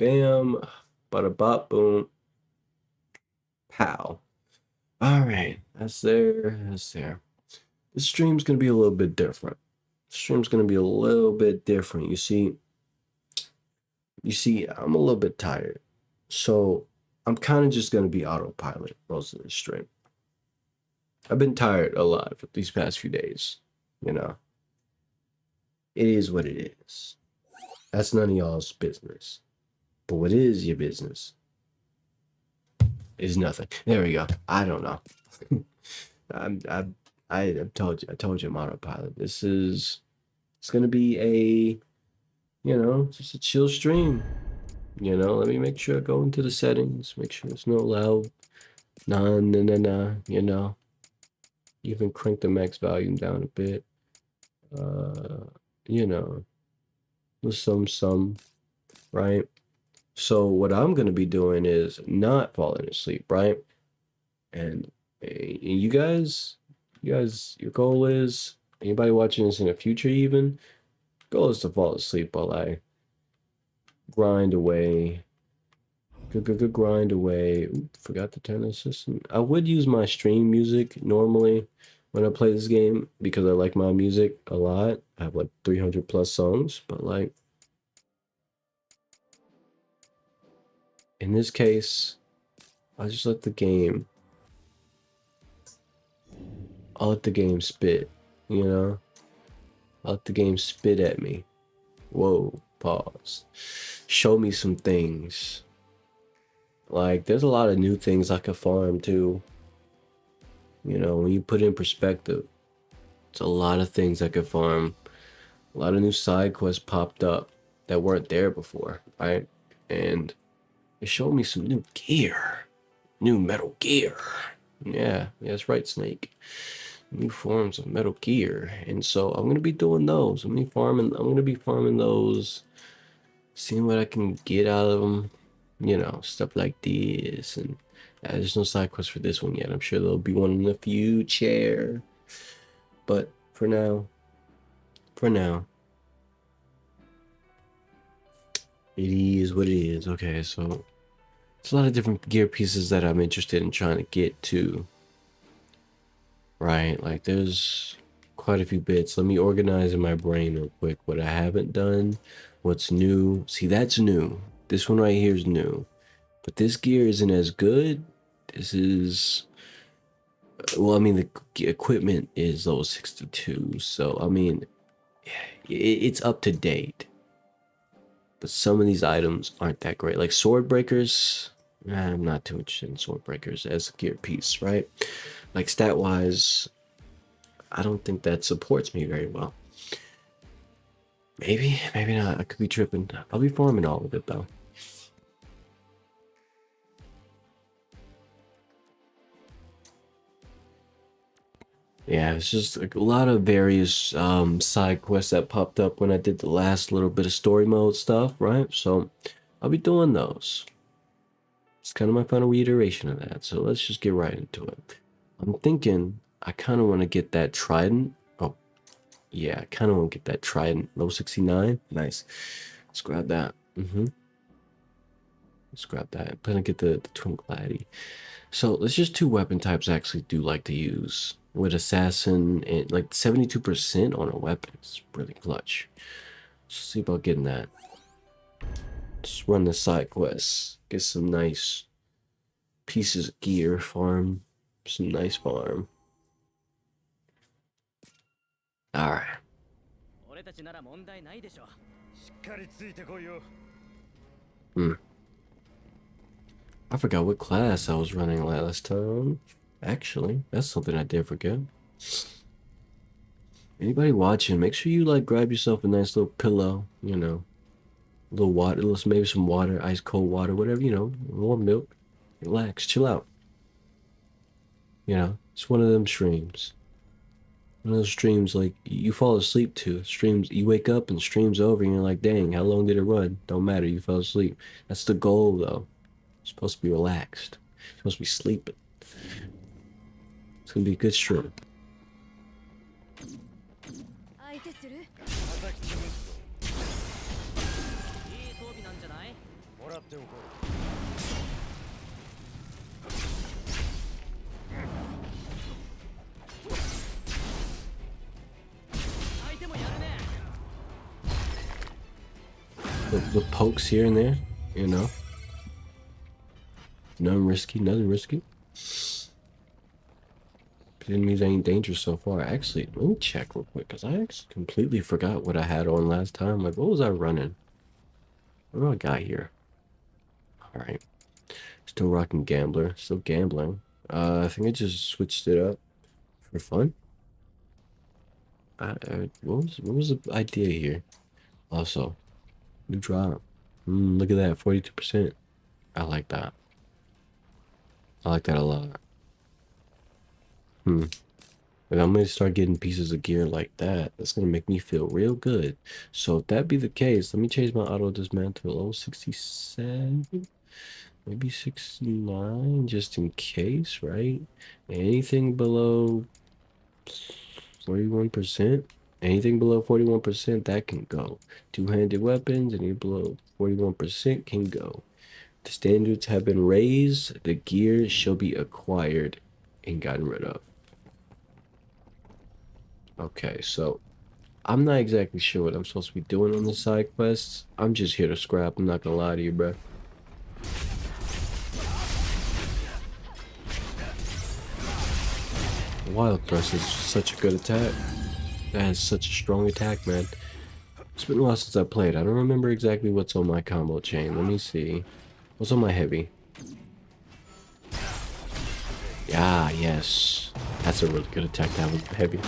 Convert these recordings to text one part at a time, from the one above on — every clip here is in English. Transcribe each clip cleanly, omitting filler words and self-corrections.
Bam, bada bop, boom, pow. All right, that's there. That's there. This stream's gonna be a little bit different. The stream's gonna be a little bit different. You see, I'm a little bit tired, so I'm kind of just gonna be autopilot most of the stream. I've been tired a lot for these past few days. You know, it is what it is. That's none of y'all's business. But what is your business is nothing. There we go. I don't know. I'm, I, I told you I'm autopilot. It's gonna be just a chill stream. Let me make sure I go into the settings, make sure there's no loud, nah. Even crank the max volume down a bit. You know, some, right? So what I'm gonna be doing is not falling asleep, right? And you guys, your goal is, anybody watching this in the future even, goal is to fall asleep while I grind away. Good grind away. Oop, forgot to turn the system. I would use my stream music normally when I play this game because I like my music a lot. I have like 300 plus songs, but like in this case, I just let the game. I'll let the game spit, I'll let the game spit at me. Whoa, pause. Show me some things. Like, there's a lot of new things I could farm too. When you put it in perspective, it's a lot of things I could farm. A lot of new side quests popped up that weren't there before, right? And it showed me some new gear. New metal gear. Yeah, that's right, Snake. New forms of Metal Gear, and so I'm gonna be doing those. I'm gonna be farming those, seeing what I can get out of them. Stuff like this. And there's no side quest for this one yet. I'm sure there'll be one in the future. But for now, it is what it is. Okay, so it's a lot of different gear pieces that I'm interested in trying to get to. Right, like there's quite a few bits. Let me organize in my brain real quick what I haven't done, what's new. See, that's new. This one right here is new. But this gear isn't as good. This is, well, I mean, the equipment is level 62. So, I mean, it's up to date. But some of these items aren't that great. Like sword breakers, I'm not too interested in sword breakers as a gear piece, right? Like stat wise, I don't think that supports me very well. Maybe not. I could be tripping. I'll be farming all of it though. Yeah, it's just a lot of various side quests that popped up when I did the last little bit of story mode stuff, right? So I'll be doing those. It's kind of my final reiteration of that. So let's just get right into it. I'm thinking I kind of want to get that trident. Oh, yeah, I kind of want to get that trident. Low 69. Nice. Let's grab that. Let's grab that. I'm gonna get the twin gladi. So let's just two weapon types I actually do like to use with assassin, and like 72% on a weapon. It's really clutch. Let's see about getting that. Just run the side quests. Get some nice pieces of gear. Farm. Some nice farm. Alright. I forgot what class I was running last time. Actually, that's something I did forget. Anybody watching, make sure you like grab yourself a nice little pillow, a little water, maybe some water, ice cold water, whatever, warm milk. Relax, chill out. It's one of them streams. One of those streams like you fall asleep to. Streams, you wake up and the stream's over and you're like, dang, how long did it run? Don't matter, you fell asleep. That's the goal though. You're supposed to be relaxed. You're supposed to be sleeping. It's gonna be a good stream. The pokes here and there, you know. Nothing risky, nothing risky. Enemies ain't dangerous so far. Actually, let me check real quick, because I actually completely forgot what I had on last time. Like, what was I running? What do I got here? Alright. Still rocking Gambler. Still gambling. I think I just switched it up for fun. What was the idea here? Also, new drop. Look at that, 42%. I like that. I like that a lot. If I'm gonna start getting pieces of gear like that, that's gonna make me feel real good. So if that be the case, let me change my auto dismantle. Oh, 67, maybe 69, just in case, right? Anything below 41%, anything below 41%, that can go. Two-handed weapons, anything below 41% can go. The standards have been raised. The gear shall be acquired and gotten rid of. Okay, so I'm not exactly sure what I'm supposed to be doing on the side quests. I'm just here to scrap. I'm not gonna lie to you, bro. Wild Thrust is such a good attack. That is such a strong attack, man. It's been a while since I played. I don't remember exactly what's on my combo chain. Let me see. What's on my heavy? Yeah, yes. That's a really good attack to have with heavy.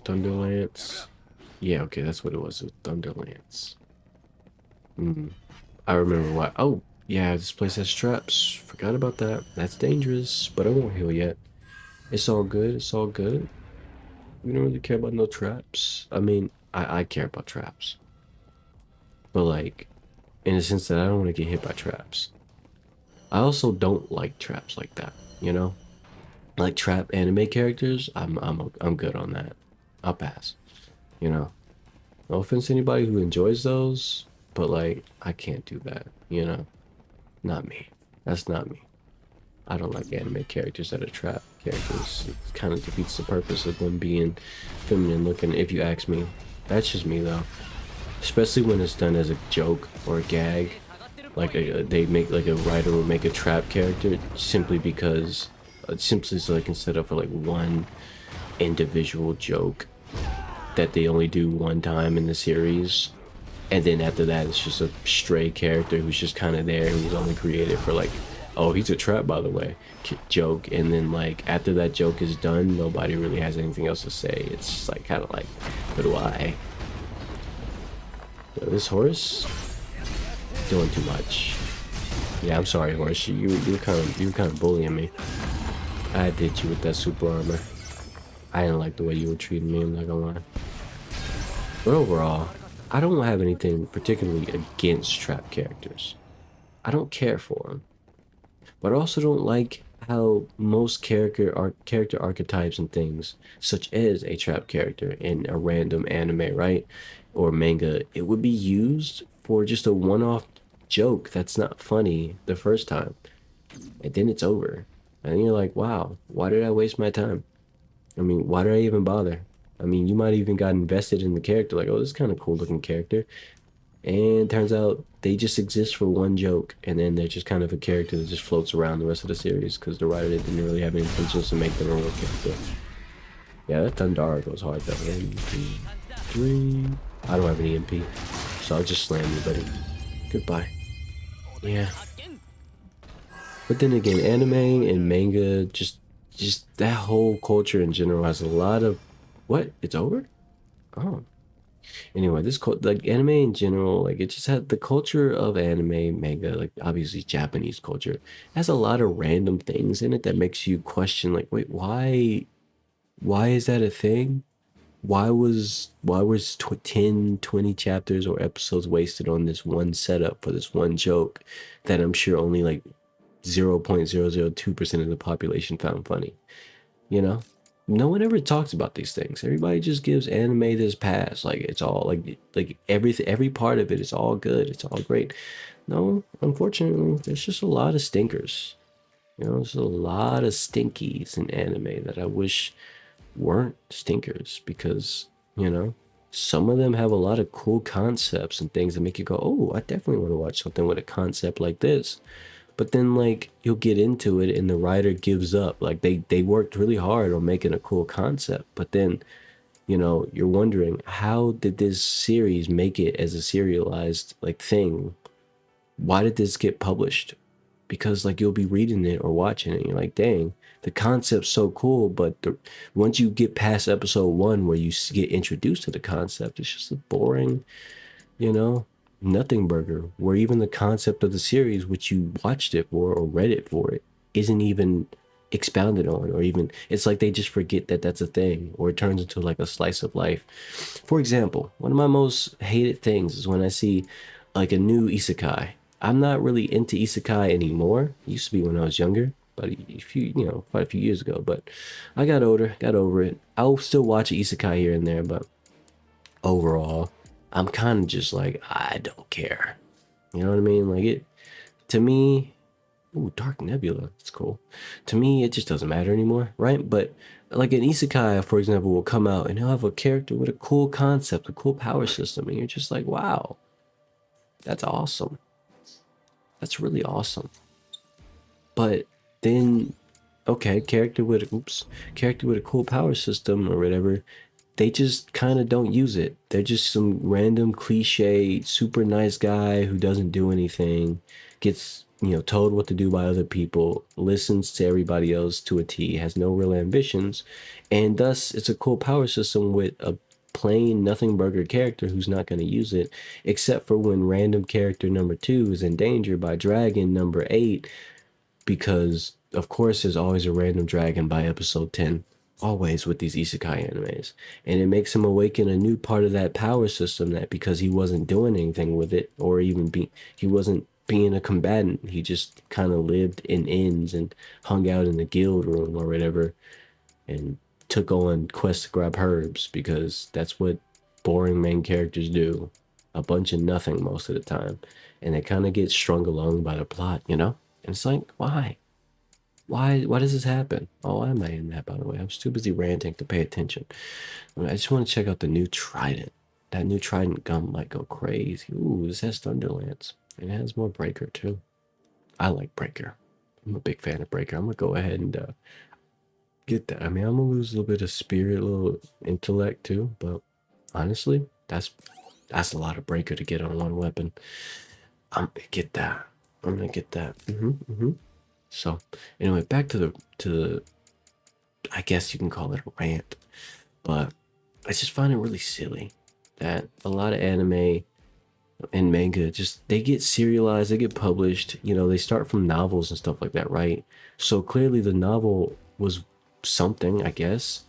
Thunderlance. Yeah, okay, that's what it was. With Thunderlance. I remember why. Oh, yeah, this place has traps. Forgot about that. That's dangerous, but I won't heal yet. It's all good. It's all good. We don't really care about no traps. I mean, I care about traps. But, like, in the sense that I don't want to get hit by traps. I also don't like traps like that, you know? Like trap anime characters, I'm good on that. I'll pass. You know. No offense to anybody who enjoys those, but like I can't do that, you know. Not me. That's not me. I don't like anime characters that are trap characters. It kind of defeats the purpose of them being feminine looking, if you ask me. That's just me though. Especially when it's done as a joke or a gag. Like they make like a writer will make a trap character simply because simply so they can set up for like one individual joke that they only do one time in the series, and then after that it's just a stray character who's just kind of there, who's only created for like, oh, he's a trap by the way, joke, and then like after that joke is done, nobody really has anything else to say. It's just like kind of like, but why? Yo, this horse doing too much. Yeah, I'm sorry, horse. You were kind of bullying me. I did you with that super armor. I didn't like the way you were treating me, I'm not gonna lie. But overall, I don't have anything particularly against trap characters. I don't care for them. But I also don't like how most character archetypes and things, such as a trap character in a random anime, right? Or manga, it would be used for just a one-off joke that's not funny the first time. And then it's over. And you're like, wow, why did I waste my time? I mean, why did I even bother? I mean, you might even got invested in the character, like, oh, this is kind of cool looking character. And turns out they just exist for one joke, and then they're just kind of a character that just floats around the rest of the series because the writer didn't really have any intentions to make them a real character. Yeah, that Thundara goes hard though. 1, 2, 3. I don't have any MP, so I'll just slam you, buddy. Goodbye. Yeah. But then again, anime and manga, just that whole culture in general has a lot of... What? It's over? Oh. Anyway, like anime in general, like it just had the culture of anime, manga, like obviously Japanese culture, has a lot of random things in it that makes you question, like, wait, why is that a thing? Why was 10, 20 chapters or episodes wasted on this one setup for this one joke that I'm sure only like 0.002% of the population found funny? You know, no one ever talks about these things. Everybody just gives anime this pass. Like it's all like everything, every part of it is all good. It's all great. No, unfortunately, there's just a lot of stinkers. You know, there's a lot of stinkies in anime that I wish weren't stinkers because, you know, some of them have a lot of cool concepts and things that make you go, oh, I definitely want to watch something with a concept like this. But then like you'll get into it and the writer gives up. Like they worked really hard on making a cool concept, but then you know you're wondering how did this series make it as a serialized like thing? Why did this get published? Because like you'll be reading it or watching it and you're like, dang, the concept's so cool, but once you get past episode one where you get introduced to the concept, it's just a boring, you know, nothing burger, where even the concept of the series, which you watched it for or read it for it, isn't even expounded on, or even it's like they just forget that that's a thing, or it turns into like a slice of life. For example, one of my most hated things is when I see like a new isekai. I'm not really into isekai anymore. It used to be when I was younger, but a few, you know, quite a few years ago. But I got older, got over it. I'll still watch an isekai here and there, but overall, I'm kind of just like, I don't care. You know what I mean? Like it, to me, ooh, Dark Nebula, it's cool. To me, it just doesn't matter anymore, right? But like an isekai, for example, will come out and he'll have a character with a cool concept, a cool power system, and you're just like, wow, that's awesome. That's really awesome. But then, okay, character with a cool power system or whatever, they just kind of don't use it. They're just some random cliche, super nice guy who doesn't do anything, gets, you know, told what to do by other people, listens to everybody else to a T, has no real ambitions, and thus it's a cool power system with a plain nothing burger character who's not going to use it, except for when random character number two is in danger by dragon number eight, because of course there's always a random dragon by episode 10, always with these isekai animes, and it makes him awaken a new part of that power system, that because he wasn't doing anything with it, or even he wasn't being a combatant, he just kind of lived in inns and hung out in the guild room or whatever, and took on quests to grab herbs because that's what boring main characters do, a bunch of nothing most of the time, and they kind of get strung along by the plot, you know. And it's like, why does this happen? Oh, why am I in that, by the way? I'm too busy ranting to pay attention. I just want to check out the new Trident. That new Trident gum might go crazy. Ooh, this has Thunderlance. And it has more Breaker, too. I like Breaker. I'm a big fan of Breaker. I'm going to go ahead and get that. I mean, I'm going to lose a little bit of spirit, a little intellect, too. But honestly, that's a lot of Breaker to get on one weapon. I'm going to get that. I'm going to get that. So anyway, back to the I guess you can call it a rant, but I just find it really silly that a lot of anime and manga just they get serialized, they get published, you know, they start from novels and stuff like that, right? So clearly the novel was something, I guess,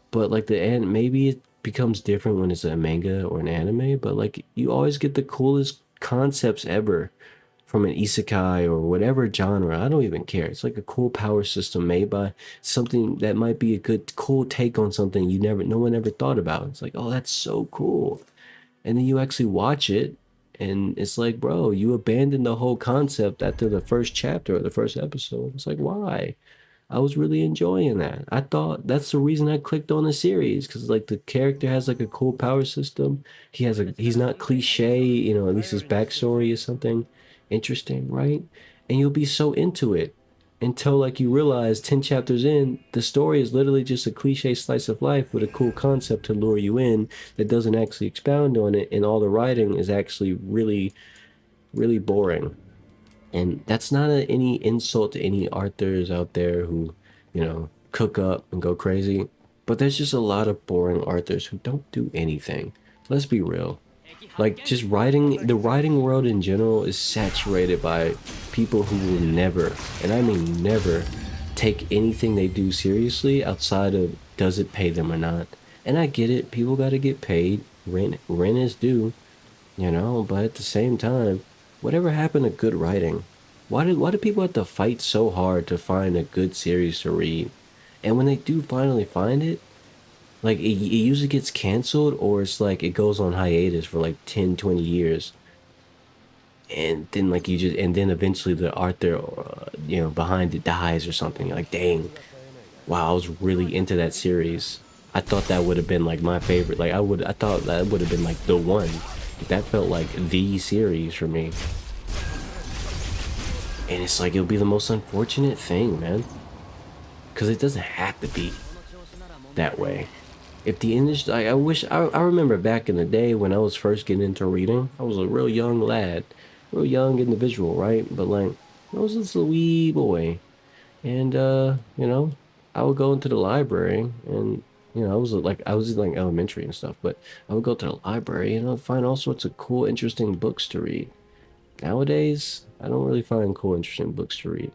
but like maybe it becomes different when it's a manga or an anime, but like you always get the coolest concepts ever from an isekai or whatever genre. I don't even care. It's like a cool power system made by something that might be a good cool take on something no one ever thought about. It's like, oh, that's so cool. And then you actually watch it and it's like, bro, you abandoned the whole concept after the first chapter or the first episode. It's like, why? I was really enjoying that. I thought that's the reason I clicked on the series, because like the character has like a cool power system. He's not cliche, you know, at least his backstory is something interesting, right? And you'll be so into it until like you realize 10 chapters in, the story is literally just a cliche slice of life with a cool concept to lure you in that doesn't actually expound on it, and all the writing is actually really, really boring. And that's not any insult to any authors out there who, you know, cook up and go crazy. But there's just a lot of boring authors who don't do anything. Let's be real. Like, just the writing world in general is saturated by people who will never, and I mean never, take anything they do seriously outside of does it pay them or not. And I get it, people gotta get paid, rent is due, you know, but at the same time, whatever happened to good writing? Why do people have to fight so hard to find a good series to read? And when they do finally find it, like it usually gets canceled, or it's like it goes on hiatus for like 10, 20 years. And then like you just, and then eventually the author, you know, behind it dies or something. You're like, dang, wow, I was really into that series. I thought that would have been like my favorite. Like I thought that would have been like the one. Like, that felt like the series for me. And it's like, it'll be the most unfortunate thing, man. Because it doesn't have to be that way. If the industry, like, I remember back in the day when I was first getting into reading, I was a real young lad, real young individual, right? But like, I was just a wee boy. And, you know, I would go into the library and, you know, I was in like elementary and stuff, but I would go to the library and I'd find all sorts of cool, interesting books to read. Nowadays, I don't really find cool, interesting books to read.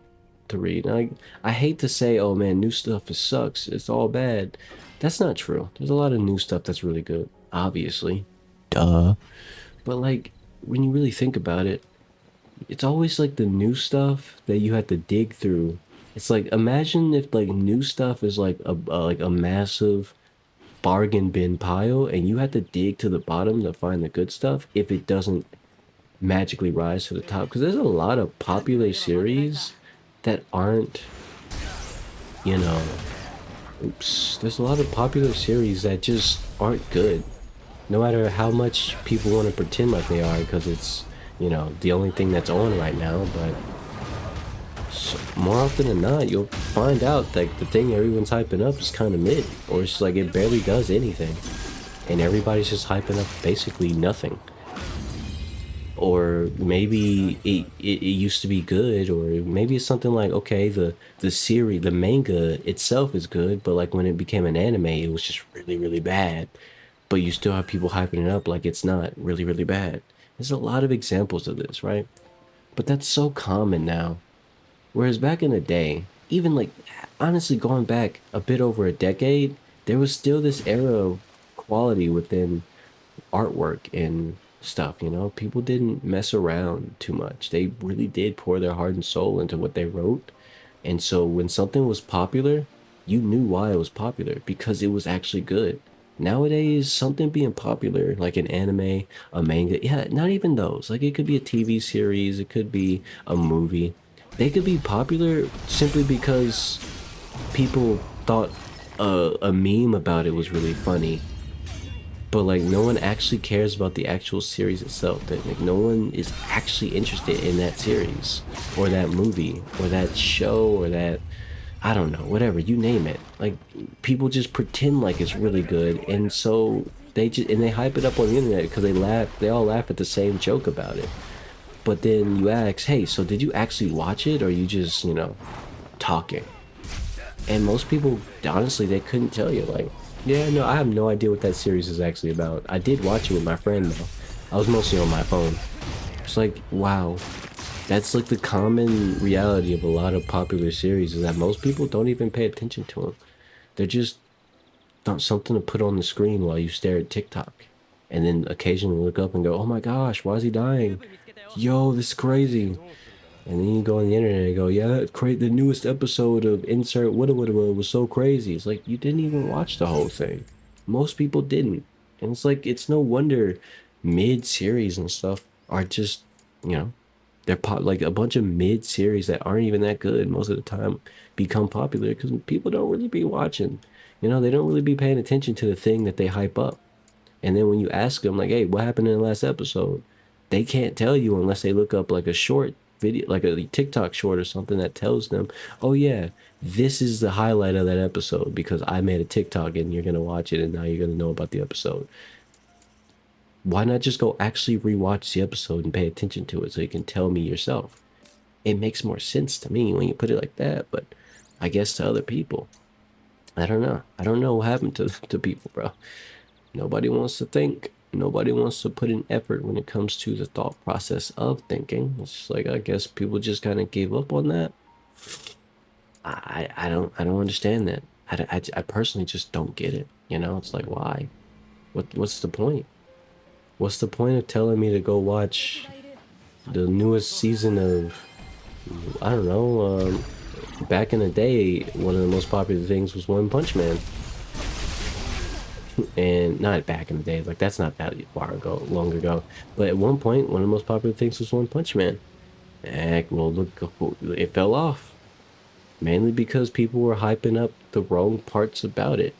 And I hate to say, oh man, new stuff is sucks. It's all bad. That's not true. There's a lot of new stuff that's really good, obviously. Duh. But like, when you really think about it, it's always like the new stuff that you have to dig through. It's like, imagine if like new stuff is like a massive bargain bin pile and you have to dig to the bottom to find the good stuff if it doesn't magically rise to the top, because there's a lot of popular series that aren't, you know, oops, there's a lot of popular series that just aren't good, no matter how much people want to pretend like they are, because it's, you know, the only thing that's on right now. But more often than not, you'll find out like the thing everyone's hyping up is kind of mid, or it's like it barely does anything, and everybody's just hyping up basically nothing. Or maybe it used to be good, or maybe it's something like, okay, the series, the manga itself is good, but like when it became an anime it was just really really bad, but you still have people hyping it up like it's not really really bad. There's a lot of examples of this, right? But that's so common now. Whereas back in the day, even like honestly going back a bit over a decade, there was still this era of quality within artwork and stuff, you know? People didn't mess around too much. They really did pour their heart and soul into what they wrote. And so when something was popular, you knew why it was popular because it was actually good. Nowadays, something being popular, like an anime, a manga, yeah, not even those. Like it could be a TV series, it could be a movie. They could be popular simply because people thought a meme about it was really funny, but like no one actually cares about the actual series itself. That like no one is actually interested in that series or that movie or that show or that, I don't know, whatever you name it. Like people just pretend like it's really good, and so they hype it up on the internet because they all laugh at the same joke about it. But then you ask, hey, so did you actually watch it, or are you just, you know, talking? And most people, honestly, they couldn't tell you. Like, yeah, no, I have no idea what that series is actually about. I did watch it with my friend, though. I was mostly on my phone. It's like, wow. That's like the common reality of a lot of popular series is that most people don't even pay attention to them. They're just something to put on the screen while you stare at TikTok. And then occasionally look up and go, oh my gosh, why is he dying? Yo, this is crazy. And then you go on the internet and go, yeah, that's the newest episode of insert what was so crazy. It's like, you didn't even watch the whole thing. Most people didn't. And it's like, it's no wonder mid-series and stuff are just, you know, like a bunch of mid-series that aren't even that good most of the time become popular because people don't really be watching. You know, they don't really be paying attention to the thing that they hype up. And then when you ask them, like, hey, what happened in the last episode? They can't tell you unless they look up like a short video, like a TikTok short or something that tells them, oh, yeah, this is the highlight of that episode because I made a TikTok and you're going to watch it and now you're going to know about the episode. Why not just go actually rewatch the episode and pay attention to it so you can tell me yourself? It makes more sense to me when you put it like that, but I guess to other people, I don't know. I don't know what happened to people, bro. Nobody wants to think. Nobody wants to put in effort when it comes to the thought process of thinking. It's just like, I guess people just kind of gave up on that. I don't understand that. I personally just don't get it. You know, it's like, why? What's the point? What's the point of telling me to go watch the newest season of, I don't know, Back in the day, one of the most popular things was One Punch Man. And not back in the day, like that's not that far ago, long ago. But at one point, one of the most popular things was One Punch Man. Heck, well, look, it fell off. Mainly because people were hyping up the wrong parts about it.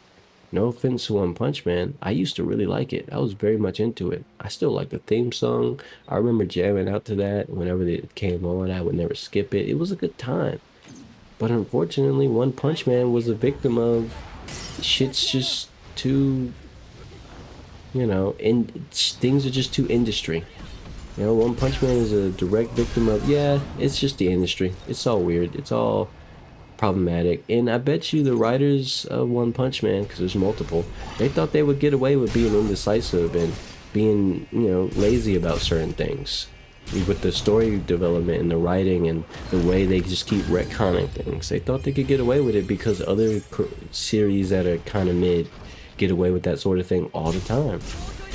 No offense to One Punch Man, I used to really like it. I was very much into it. I still like the theme song. I remember jamming out to that whenever it came on. I would never skip it. It was a good time. But unfortunately, One Punch Man was a victim of shit's just too, you know, and things are just too industry. You know, One Punch Man is a direct victim of, yeah, it's just the industry. It's all weird. It's all problematic. And I bet you the writers of One Punch Man, because there's multiple, they thought they would get away with being indecisive and being, you know, lazy about certain things. With the story development and the writing and the way they just keep retconning things. They thought they could get away with it because other series that are kind of mid get away with that sort of thing all the time.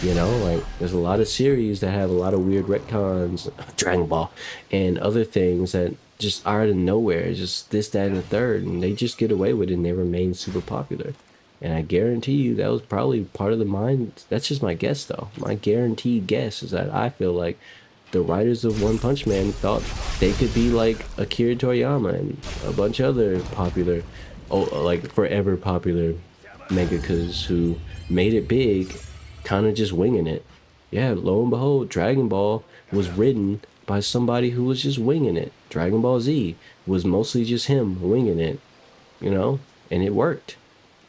You know, like there's a lot of series that have a lot of weird retcons, Dragon Ball, and other things that just are out of nowhere, just this, that, and the third, and they just get away with it and they remain super popular. And I guarantee you that was probably part of the mind. That's just my guess, though. My guaranteed guess is that I feel like the writers of One Punch Man thought they could be like Akira Toriyama and a bunch of other popular, oh, like forever popular mangakas who made it big, kind of just winging it. Yeah, lo and behold, Dragon Ball was written by somebody who was just winging it. Dragon Ball Z was mostly just him winging it, you know, and it worked.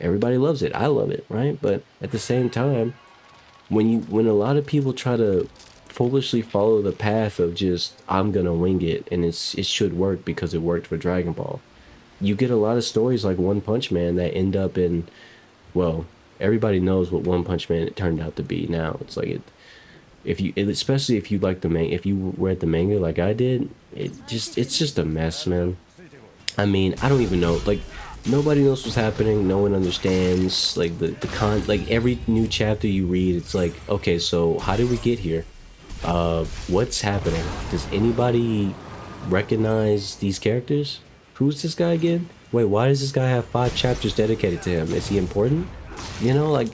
Everybody loves it. I love it, right? But at the same time, when a lot of people try to foolishly follow the path of just I'm gonna wing it and it should work because it worked for Dragon Ball, you get a lot of stories like One Punch Man that end up in, well, everybody knows what One Punch Man it turned out to be now. It's like especially if you like if you read the manga like I did, it's just a mess, man. I mean, I don't even know, like nobody knows what's happening, no one understands, like like every new chapter you read, it's like, okay, so how did we get here? What's happening? Does anybody recognize these characters? Who's this guy again? Wait, why does this guy have 5 chapters dedicated to him? Is he important? You know, like,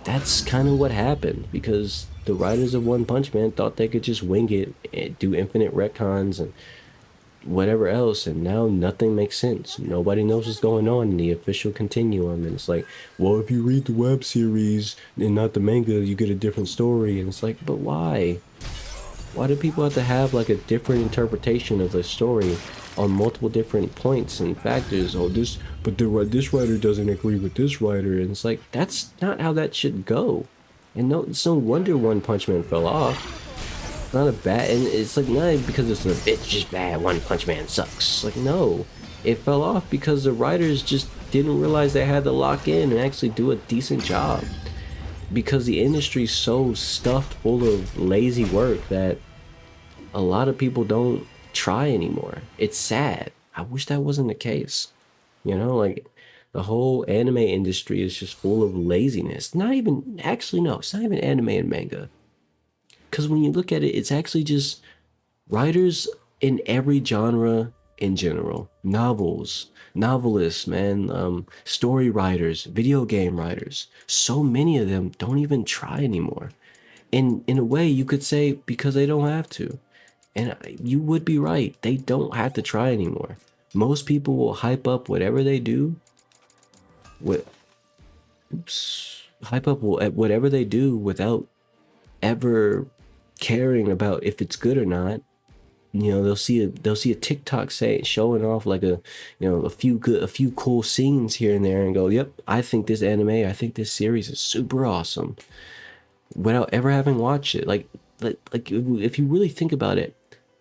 that's kind of what happened because the writers of One Punch Man thought they could just wing it and do infinite retcons and whatever else, and now nothing makes sense. Nobody knows what's going on in the official continuum, and it's like, well, if you read the web series and not the manga, you get a different story, and it's like, but why? Why do people have to have like a different interpretation of the story on multiple different points and factors? Oh, this writer doesn't agree with this writer, and it's like, that's not how that should go. And no, it's no wonder One Punch Man fell off. It's not a bad, and it's like not because it's just bad. One Punch Man sucks. Like, no, it fell off because the writers just didn't realize they had to lock in and actually do a decent job. Because the industry's so stuffed full of lazy work that a lot of people don't try anymore. It's sad. I wish that wasn't the case. You know, like the whole anime industry is just full of laziness. Not even, actually, no, it's not even anime and manga. Because when you look at it, it's actually just writers in every genre in general. Novels, novelists, man, story writers, video game writers. So many of them don't even try anymore. And in a way, you could say because they don't have to. And you would be right. They don't have to try anymore. Most people will hype up whatever they do. Hype up whatever they do without ever caring about if it's good or not. You know, they'll see a TikTok showing off like a few cool scenes here and there and go, yep, I think this series is super awesome, without ever having watched it. Like if you really think about it,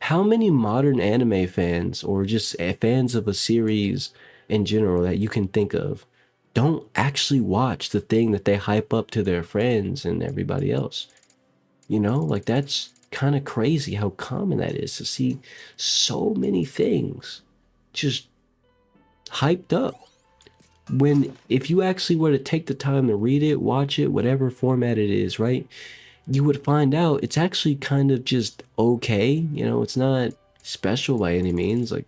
how many modern anime fans or just fans of a series in general that you can think of don't actually watch the thing that they hype up to their friends and everybody else? You know, like that's kind of crazy how common that is to see so many things just hyped up. When if you actually were to take the time to read it, watch it, whatever format it is, right? You would find out it's actually kind of just okay. You know, it's not special by any means. Like,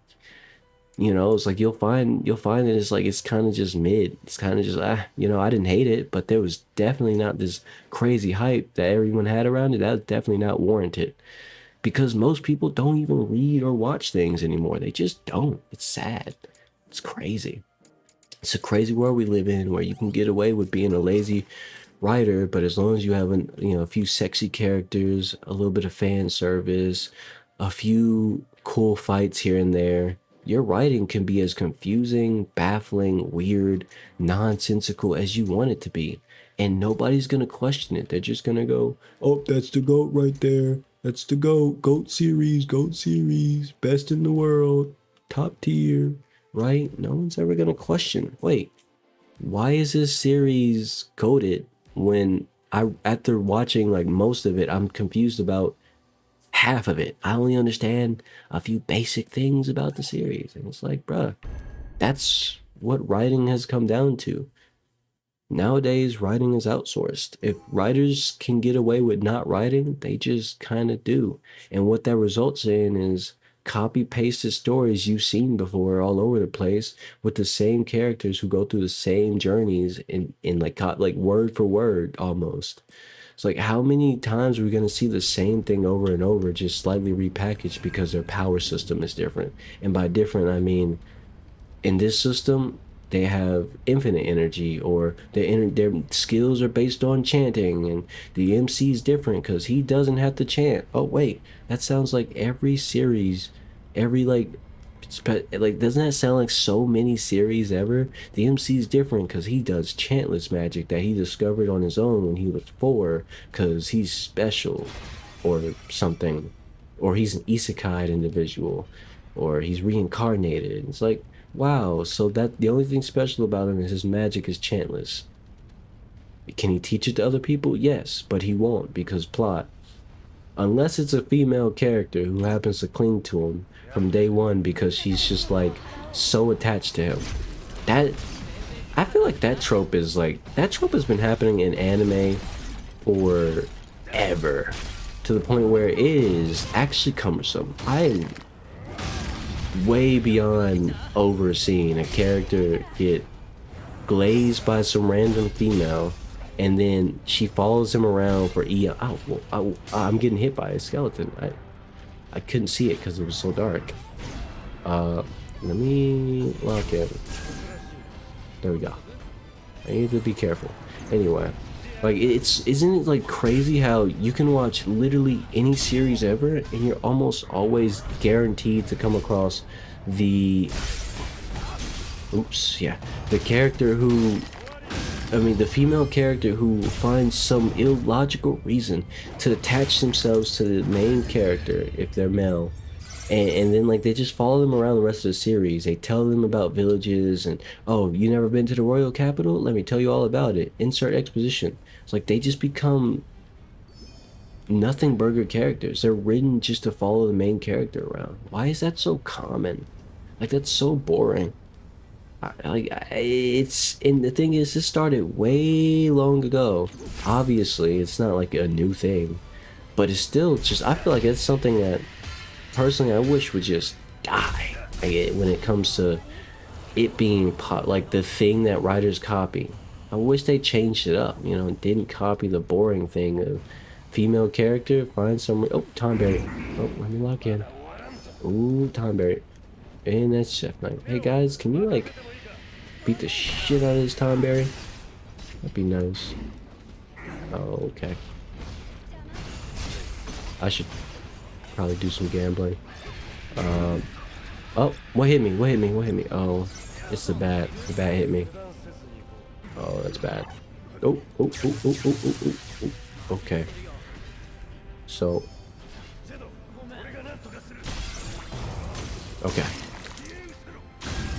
You know, it's like you'll find that it's like it's kind of just mid. It's kind of just you know, I didn't hate it, but there was definitely not this crazy hype that everyone had around it. That was definitely not warranted because most people don't even read or watch things anymore. They just don't. It's sad. It's crazy. It's a crazy world we live in where you can get away with being a lazy writer, but as long as you have a few sexy characters, a little bit of fan service, a few cool fights here and there, your writing can be as confusing, baffling, weird, nonsensical as you want it to be. And nobody's gonna question it. They're just gonna go, "Oh, that's the GOAT right there. That's the GOAT. GOAT series, best in the world, top tier." Right? No one's ever gonna question. Wait, why is this series coded when after watching like most of it, I'm confused about half of it. I only understand a few basic things about the series. And it's like, bruh, that's what writing has come down to. Nowadays, writing is outsourced. If writers can get away with not writing, they just kind of do. And what that results in is copy pasted stories you've seen before all over the place with the same characters who go through the same journeys in like word for word almost. It's like how many times are we going to see the same thing over and over, just slightly repackaged because their power system is different? And by different, I mean in this system they have infinite energy, or their skills are based on chanting, and the MC is different because he doesn't have to chant. Oh wait, that sounds like every series, every like doesn't that sound like so many series ever? The MC is different because he does chantless magic that he discovered on his own when he was 4 because he's special or something, or he's an isekai individual, or he's reincarnated. It's like, wow, so that the only thing special about him is his magic is chantless. Can he teach it to other people? Yes, but he won't because plot. Unless it's a female character who happens to cling to him from day one because she's just like so attached to him. That I feel like that trope has been happening in anime forever, to the point where it is actually cumbersome. I'm way beyond overseeing a character get glazed by some random female and then she follows him around for I'm getting hit by a skeleton. I couldn't see it because it was so dark. Let me lock in. There we go. I need to be careful. Anyway, like isn't it like crazy how you can watch literally any series ever and you're almost always guaranteed to come across the the female character who finds some illogical reason to attach themselves to the main character if they're male, and then like they just follow them around the rest of the series. They tell them about villages and, oh, you never been to the royal capital? Let me tell you all about it. Insert exposition. It's like they just become nothing burger characters. They're written just to follow the main character around. Why is that so common? Like that's so boring. And the thing is, this started way long ago. Obviously, it's not like a new thing, but it's still just, I feel like it's something that personally I wish would just die. When it comes to it being like the thing that writers copy. I wish they changed it up, you know, and didn't copy the boring thing of female character, find some, oh, Tomberry. Oh, let me lock in. Ooh, Tomberry. And that's Chef Knight. Hey guys, can you like beat the shit out of this Tomberry? That'd be nice. Oh, okay. I should probably do some gambling. Oh, what hit me? What hit me? What hit me? Oh, it's the bat. The bat hit me. Oh, that's bad. Oh, oh, oh, oh, oh, oh, oh, oh. Okay. So. Okay.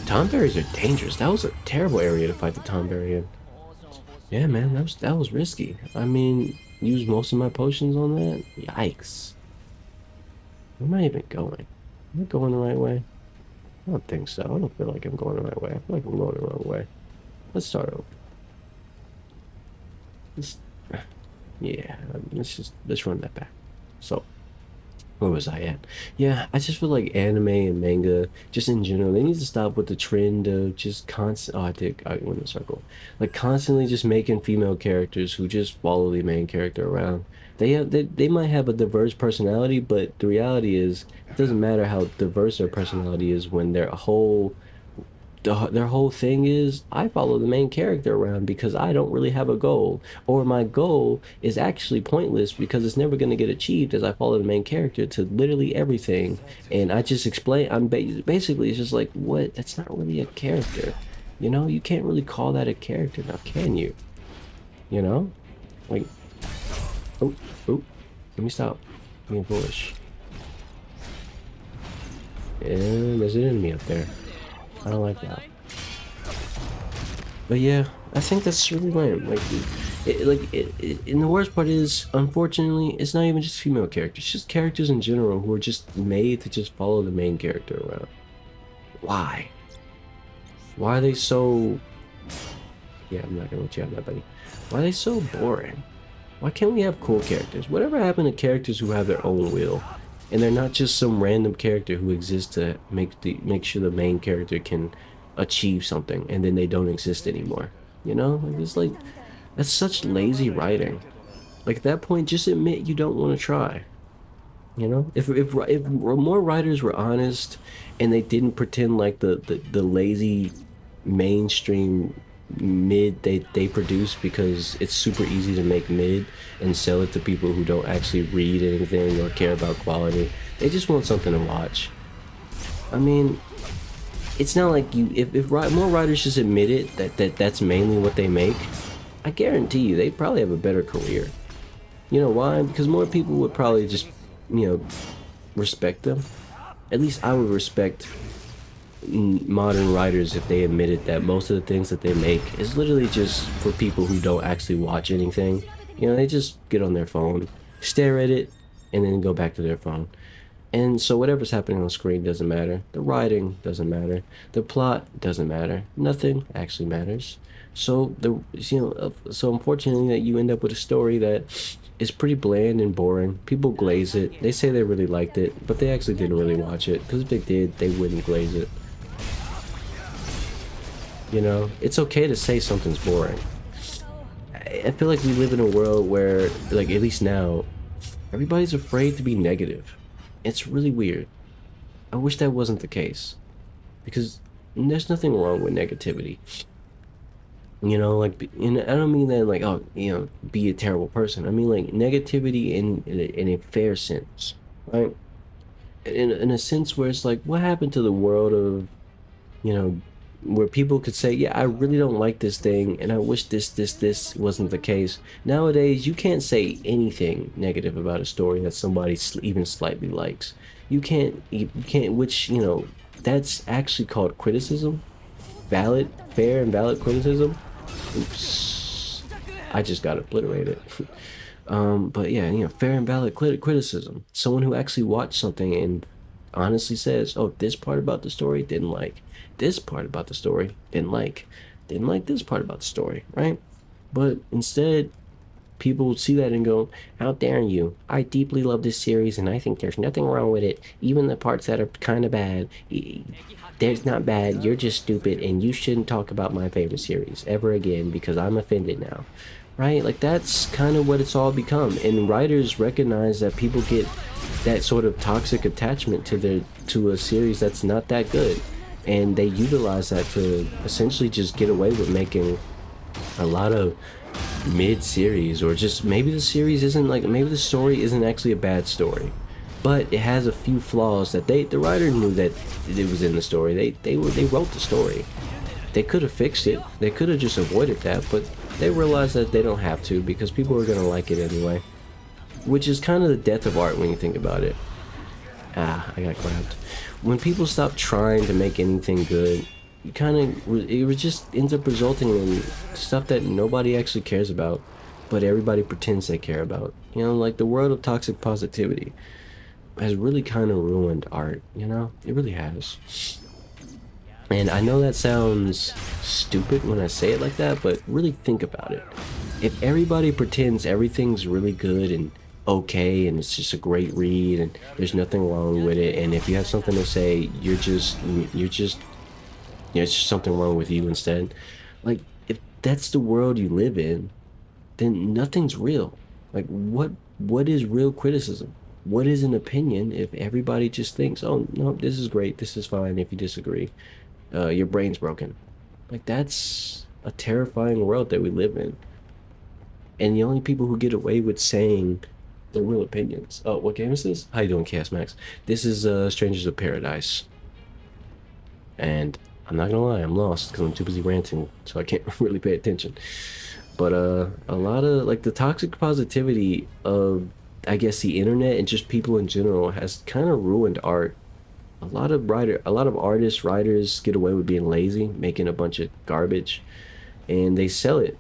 Tomberries are dangerous. That was a terrible area to fight the Tomberry in. Yeah, man, that was risky. I mean, use most of my potions on that? Yikes. Where am I even going? Am I going the right way? I don't think so. I don't feel like I'm going the right way. I feel like I'm going the wrong way. Let's start over. Yeah, let's run that back. So, Where was I at? Yeah, I just feel like anime and manga, just in general, they need to stop with the trend of just constant. Oh, I went in a circle. Like constantly just making female characters who just follow the main character around. They might have a diverse personality, but the reality is it doesn't matter how diverse their personality is when their whole thing is I follow the main character around because I don't really have a goal, or my goal is actually pointless because it's never going to get achieved as I follow the main character to literally everything. And I just explain, basically it's just like, what? That's not really a character. You know, you can't really call that a character now, can you? You know, like, oh, oh, let me stop being foolish. And there's an enemy up there. I don't like that. But yeah, I think that's really lame. And the worst part is, unfortunately, it's not even just female characters. It's just characters in general who are just made to just follow the main character around. Why? Why are they so... Yeah, I'm not gonna let you have that, buddy. Why are they so boring? Why can't we have cool characters? Whatever happened to characters who have their own will? And they're not just some random character who exists to make sure the main character can achieve something and then they don't exist anymore. You know, like it's like that's such lazy writing. Like at that point, just admit you don't want to try. You know, if more writers were honest and they didn't pretend like the lazy mainstream mid they produce because it's super easy to make mid and sell it to people who don't actually read anything or care about quality. They just want something to watch. I mean, it's not like if more writers just admit it that's mainly what they make, I guarantee you they probably have a better career. You know why? Because more people would probably just, you know, respect them. At least I would respect modern writers if they admitted that most of the things that they make is literally just for people who don't actually watch anything. You know, they just get on their phone, stare at it, and then go back to their phone. And so whatever's happening on screen doesn't matter. The writing doesn't matter. The plot doesn't matter. Nothing actually matters. So so unfortunately that you end up with a story that is pretty bland and boring. People glaze it. They say they really liked it, but they actually didn't really watch it, because if they did, they wouldn't glaze it. You know, it's okay to say something's boring. I feel like we live in a world where, like, at least now, everybody's afraid to be negative. It's really weird. I wish that wasn't the case, because there's nothing wrong with negativity. You know, like, and I don't mean that like, oh, you know, be a terrible person. I mean like negativity in a fair sense, right? In a sense where it's like, what happened to the world of, you know, where people could say, yeah, I really don't like this thing and I wish this wasn't the case. Nowadays you can't say anything negative about a story that somebody even slightly likes. You can't, which, you know, that's actually called criticism. Fair and valid criticism. Oops, I just got obliterated. But yeah, you know, fair and valid criticism. Someone who actually watched something and honestly says, oh, this part about the story didn't like, this part about the story didn't like this part about the story, right? But instead, people see that and go, how dare you? I deeply love this series and I think there's nothing wrong with it. Even the parts that are kind of bad, there's not bad. You're just stupid and you shouldn't talk about my favorite series ever again because I'm offended now. Right? Like that's kind of what it's all become. And writers recognize that people get that sort of toxic attachment to a series that's not that good. And they utilize that to essentially just get away with making a lot of mid-series, or just maybe the series isn't like, maybe the story isn't actually a bad story, but it has a few flaws that the writer knew that it was in the story. They wrote the story. They could have fixed it. They could have just avoided that, but they realized that they don't have to because people are gonna like it anyway, which is kind of the death of art when you think about it. I got grabbed. When people stop trying to make anything good, it just ends up resulting in stuff that nobody actually cares about, but everybody pretends they care about. You know, like the world of toxic positivity has really kind of ruined art, you know? It really has. And I know that sounds stupid when I say it like that, but really think about it. If everybody pretends everything's really good and okay and it's just a great read and there's nothing wrong with it, and if you have something to say, you're just it's just something wrong with you instead. Like, if that's the world you live in, then nothing's real. Like, what is real criticism? What is an opinion if everybody just thinks, oh no, this is great, this is fine, if you disagree, your brain's broken. Like, that's a terrifying world that we live in. And the only people who get away with saying their real opinions. Oh, what game is this? How you doing, Chaos Max? This is Strangers of Paradise. And I'm not gonna lie, I'm lost because I'm too busy ranting, so I can't really pay attention. But a lot of like the toxic positivity of, I guess, the internet and just people in general has kind of ruined art. A lot of artists, writers get away with being lazy, making a bunch of garbage, and they sell it,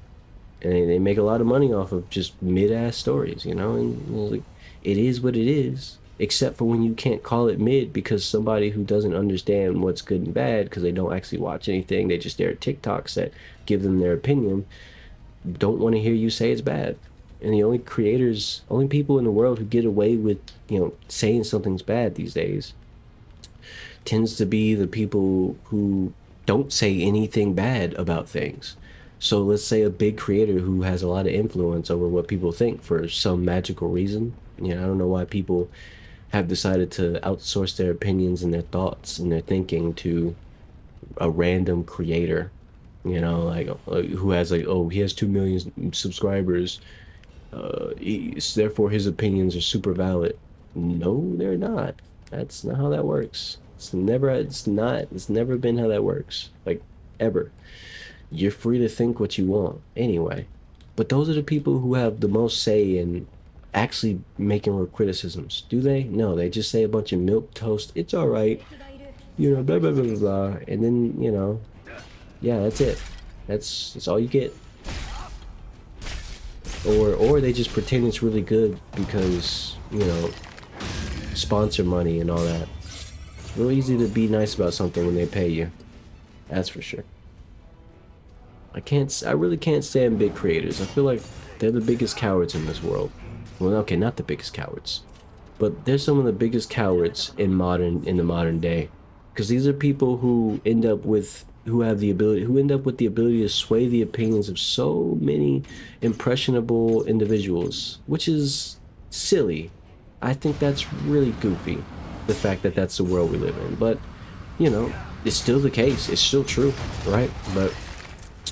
and they make a lot of money off of just mid-ass stories, you know. And like, it is what it is. Except for when you can't call it mid because somebody who doesn't understand what's good and bad because they don't actually watch anything, they just stare at TikToks that give them their opinion, don't want to hear you say it's bad. And the only people in the world who get away with, you know, saying something's bad these days tends to be the people who don't say anything bad about things. So let's say a big creator who has a lot of influence over what people think for some magical reason. You know, I don't know why people have decided to outsource their opinions and their thoughts and their thinking to a random creator, you know, like who has like, oh, he has 2 million subscribers, therefore his opinions are super valid. No, they're not. That's not how that works. It's never been how that works, like, ever. You're free to think what you want anyway, but those are the people who have the most say in actually making real criticisms. Do they? No, they just say a bunch of milk toast, it's all right, you know, blah blah blah blah blah, and then, you know, yeah, that's it. That's all you get. Or they just pretend it's really good because, you know, sponsor money and all that. It's real easy to be nice about something when they pay you. That's for sure. I really can't stand big creators. I feel like they're the biggest cowards in this world. Well, okay, not the biggest cowards, but they're some of the biggest cowards in the modern day, because these are people who end up with who end up with the ability to sway the opinions of so many impressionable individuals, which is silly. I think that's really goofy, the fact that that's the world we live in. But, you know, it's still the case. It's still true, right? But,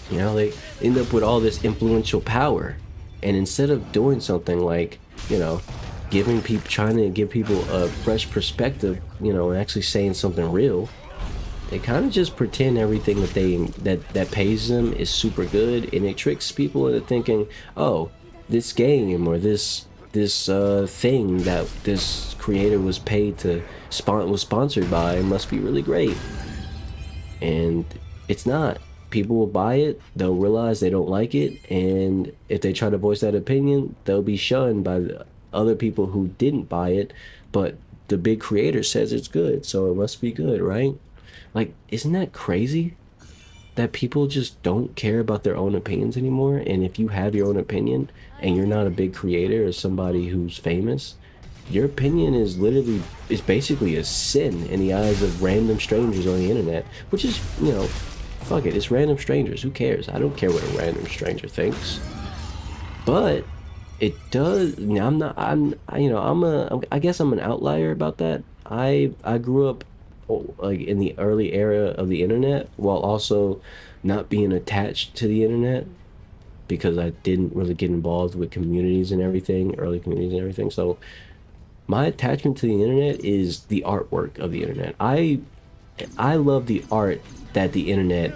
you know, they end up with all this influential power, and instead of doing something like, you know, trying to give people a fresh perspective, you know, and actually saying something real, they kind of just pretend everything that pays them is super good, and it tricks people into thinking, oh, this game or this thing that this creator was paid to was sponsored by must be really great. And it's not. People will buy it, they'll realize they don't like it, and if they try to voice that opinion, they'll be shunned by the other people who didn't buy it, but the big creator says it's good, so it must be good, right? Like, isn't that crazy? That people just don't care about their own opinions anymore, and if you have your own opinion and you're not a big creator or somebody who's famous, your opinion is basically a sin in the eyes of random strangers on the internet, which is, you know, fuck it, it's random strangers, who cares? I don't care what a random stranger thinks. But it does. I guess I'm an outlier about that. I grew up, like, in the early era of the internet, while also not being attached to the internet, because I didn't really get involved with communities and everything, early communities and everything. So my attachment to the internet is the artwork of the internet. I love the art that the internet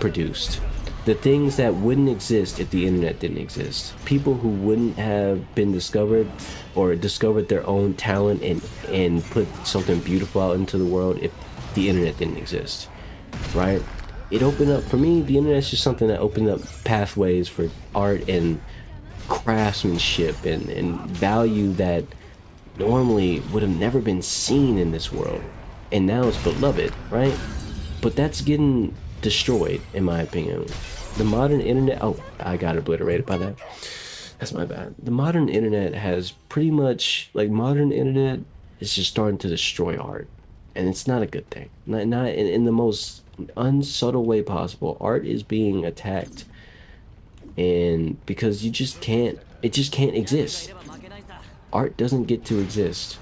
produced. The things that wouldn't exist if the internet didn't exist. People who wouldn't have been discovered or discovered their own talent and put something beautiful out into the world if the internet didn't exist, right? It opened up, for me, the internet's just something that opened up pathways for art and craftsmanship and value that normally would have never been seen in this world. And now it's beloved, right? But that's getting destroyed, in my opinion. The modern internet, oh, I got obliterated by that. That's my bad. The modern internet has pretty much, like, modern internet is just starting to destroy art, and it's not a good thing. Not in the most unsubtle way possible. Art is being attacked, and because you just can't, it just can't exist. Art doesn't get to exist.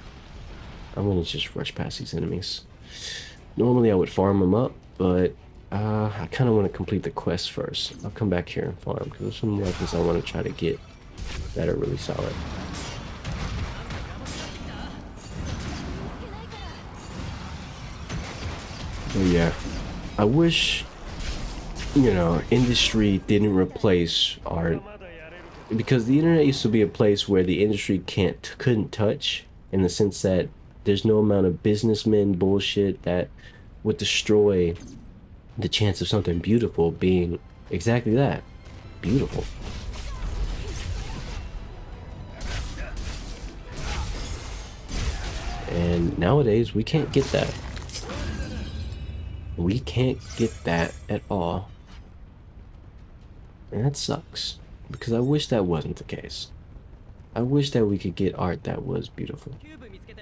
I'm gonna just rush past these enemies. Normally I would farm them up, but I kind of want to complete the quest first. I'll come back here and farm because there's some weapons I want to try to get that are really solid. But yeah, I wish, you know, industry didn't replace art, because the internet used to be a place where the industry couldn't touch, in the sense that there's no amount of businessmen bullshit that would destroy the chance of something beautiful being exactly that, beautiful. And nowadays we can't get that. We can't get that at all. And that sucks, because I wish that wasn't the case. I wish that we could get art that was beautiful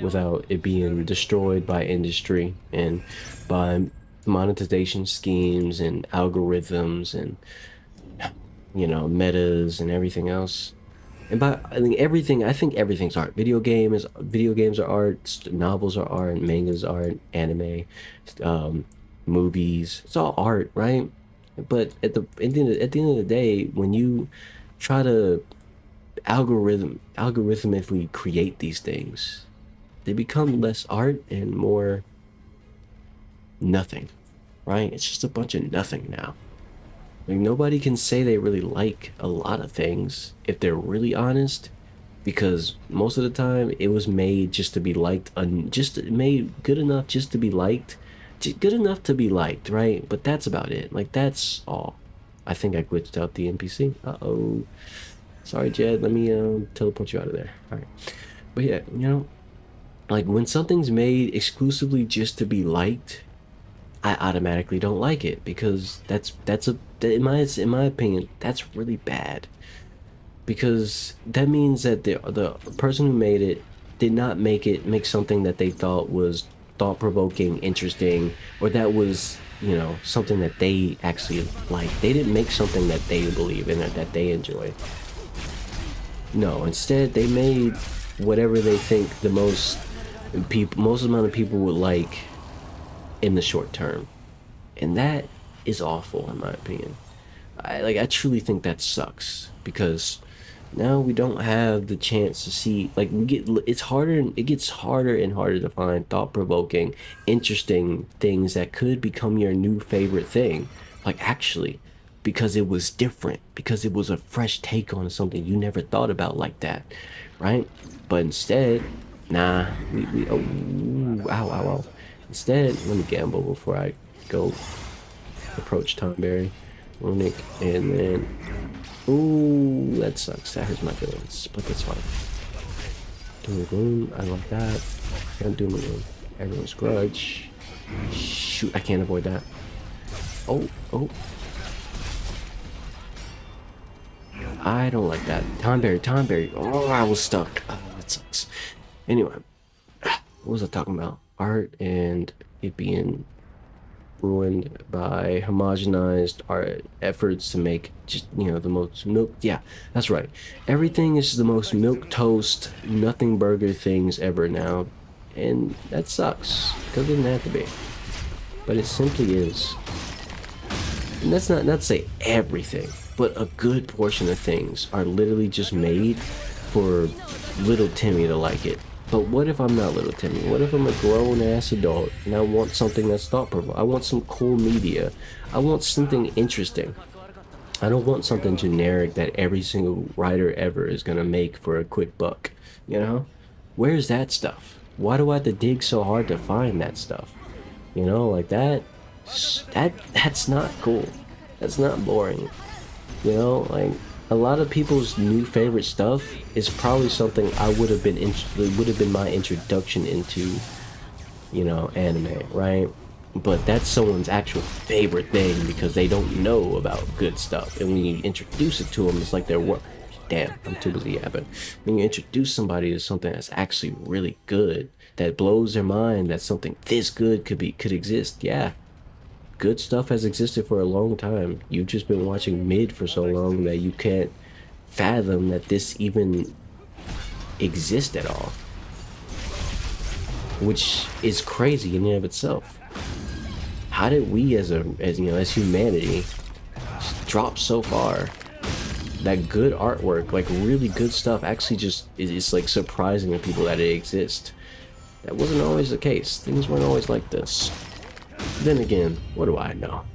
without it being destroyed by industry and by monetization schemes and algorithms and, you know, metas and everything else. And by, I think everything's art. Video games are art, novels are art, mangas are art, anime, movies. It's all art, right? But at the end of the day, when you try to algorithmically create these things, they become less art and more nothing, right? It's just a bunch of nothing now. Like, nobody can say they really like a lot of things if they're really honest, because most of the time it was made just to be liked, just made good enough just to be liked, good enough to be liked, right? But that's about it. Like, that's all. I think I glitched out the NPC. Uh-oh. Sorry, Jed. Let me teleport you out of there. All right. But yeah, you know, like, when something's made exclusively just to be liked, I automatically don't like it, because in my opinion, that's really bad, because that means that the person who made it did not make something that they thought was thought-provoking, interesting, or that was, you know, something that they actually like. They didn't make something that they believe in or that they enjoy. No, instead they made whatever they think the most amount of people would like in the short term, and that is awful in my opinion. I truly think that sucks, because now we don't have the chance to see, like, it gets harder and harder to find thought-provoking, interesting things that could become your new favorite thing, like, actually, because it was different, because it was a fresh take on something you never thought about like that, right? But instead, nah, oh, ow, ow, ow. Instead, let me gamble before I go approach Tomberry, Runic, and then, ooh, that sucks. That hurts my feelings, but that's fine. Doom and Gloom, I like that. Can't Doom and Gloom. Everyone's Grudge. Shoot, I can't avoid that. Oh, oh. I don't like that. Tomberry. Oh, I was stuck. Oh, that sucks. Anyway, what was I talking about? Art and it being ruined by homogenized art efforts to make just, you know, the most milk. Yeah, that's right. Everything is the most milk toast, nothing burger things ever now, and that sucks, because it didn't have to be, but it simply is. And that's not to say everything, but a good portion of things are literally just made for little Timmy to like it. But what if I'm not little Timmy? What if I'm a grown-ass adult and I want something that's thought-provoking? I want some cool media. I want something interesting. I don't want something generic that every single writer ever is gonna make for a quick buck, you know? Where's that stuff? Why do I have to dig so hard to find that stuff? You know, like that's not cool. That's not boring. You know, like, a lot of people's new favorite stuff is probably something would have been my introduction into, you know, anime, right? But that's someone's actual favorite thing because they don't know about good stuff, and when you introduce it to them, it's like they're damn, I'm too busy yapping. When you introduce somebody to something that's actually really good, that blows their mind, that something this good could exist. Yeah, good stuff has existed for a long time. You've just been watching mid for so long that you can't fathom that this even exists at all, which is crazy in and of itself. How did we as humanity drop so far? That good artwork, like really good stuff, actually just is like surprising to people that it exists. That wasn't always the case. Things weren't always like this. Then again, what do I know?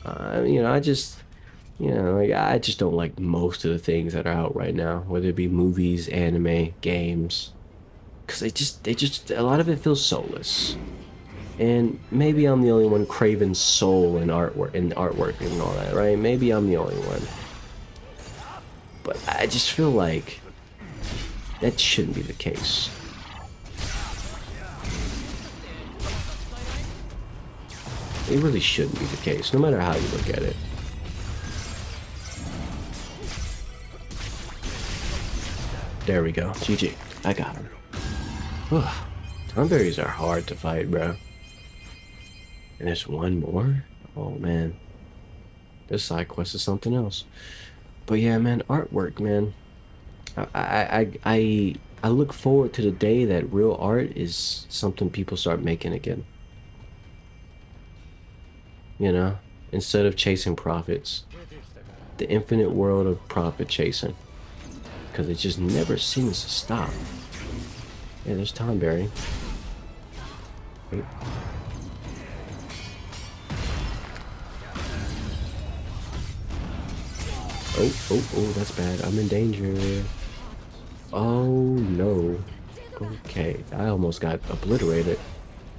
I just don't like most of the things that are out right now, whether it be movies, anime, games, because a lot of it feels soulless. And maybe I'm the only one craving soul in artwork and all that, right? Maybe I'm the only one. But I just feel like that shouldn't be the case. It really shouldn't be the case, no matter how you look at it. There we go. GG. I got him. Tomberries are hard to fight, bro. And there's one more? Oh, man. This side quest is something else. But yeah, man, artwork, man. I look forward to the day that real art is something people start making again. You know? Instead of chasing profits. The infinite world of profit chasing. Because it just never seems to stop. Yeah, there's Tomberry. Wait. Oh, that's bad. I'm in danger. Oh, no. Okay, I almost got obliterated.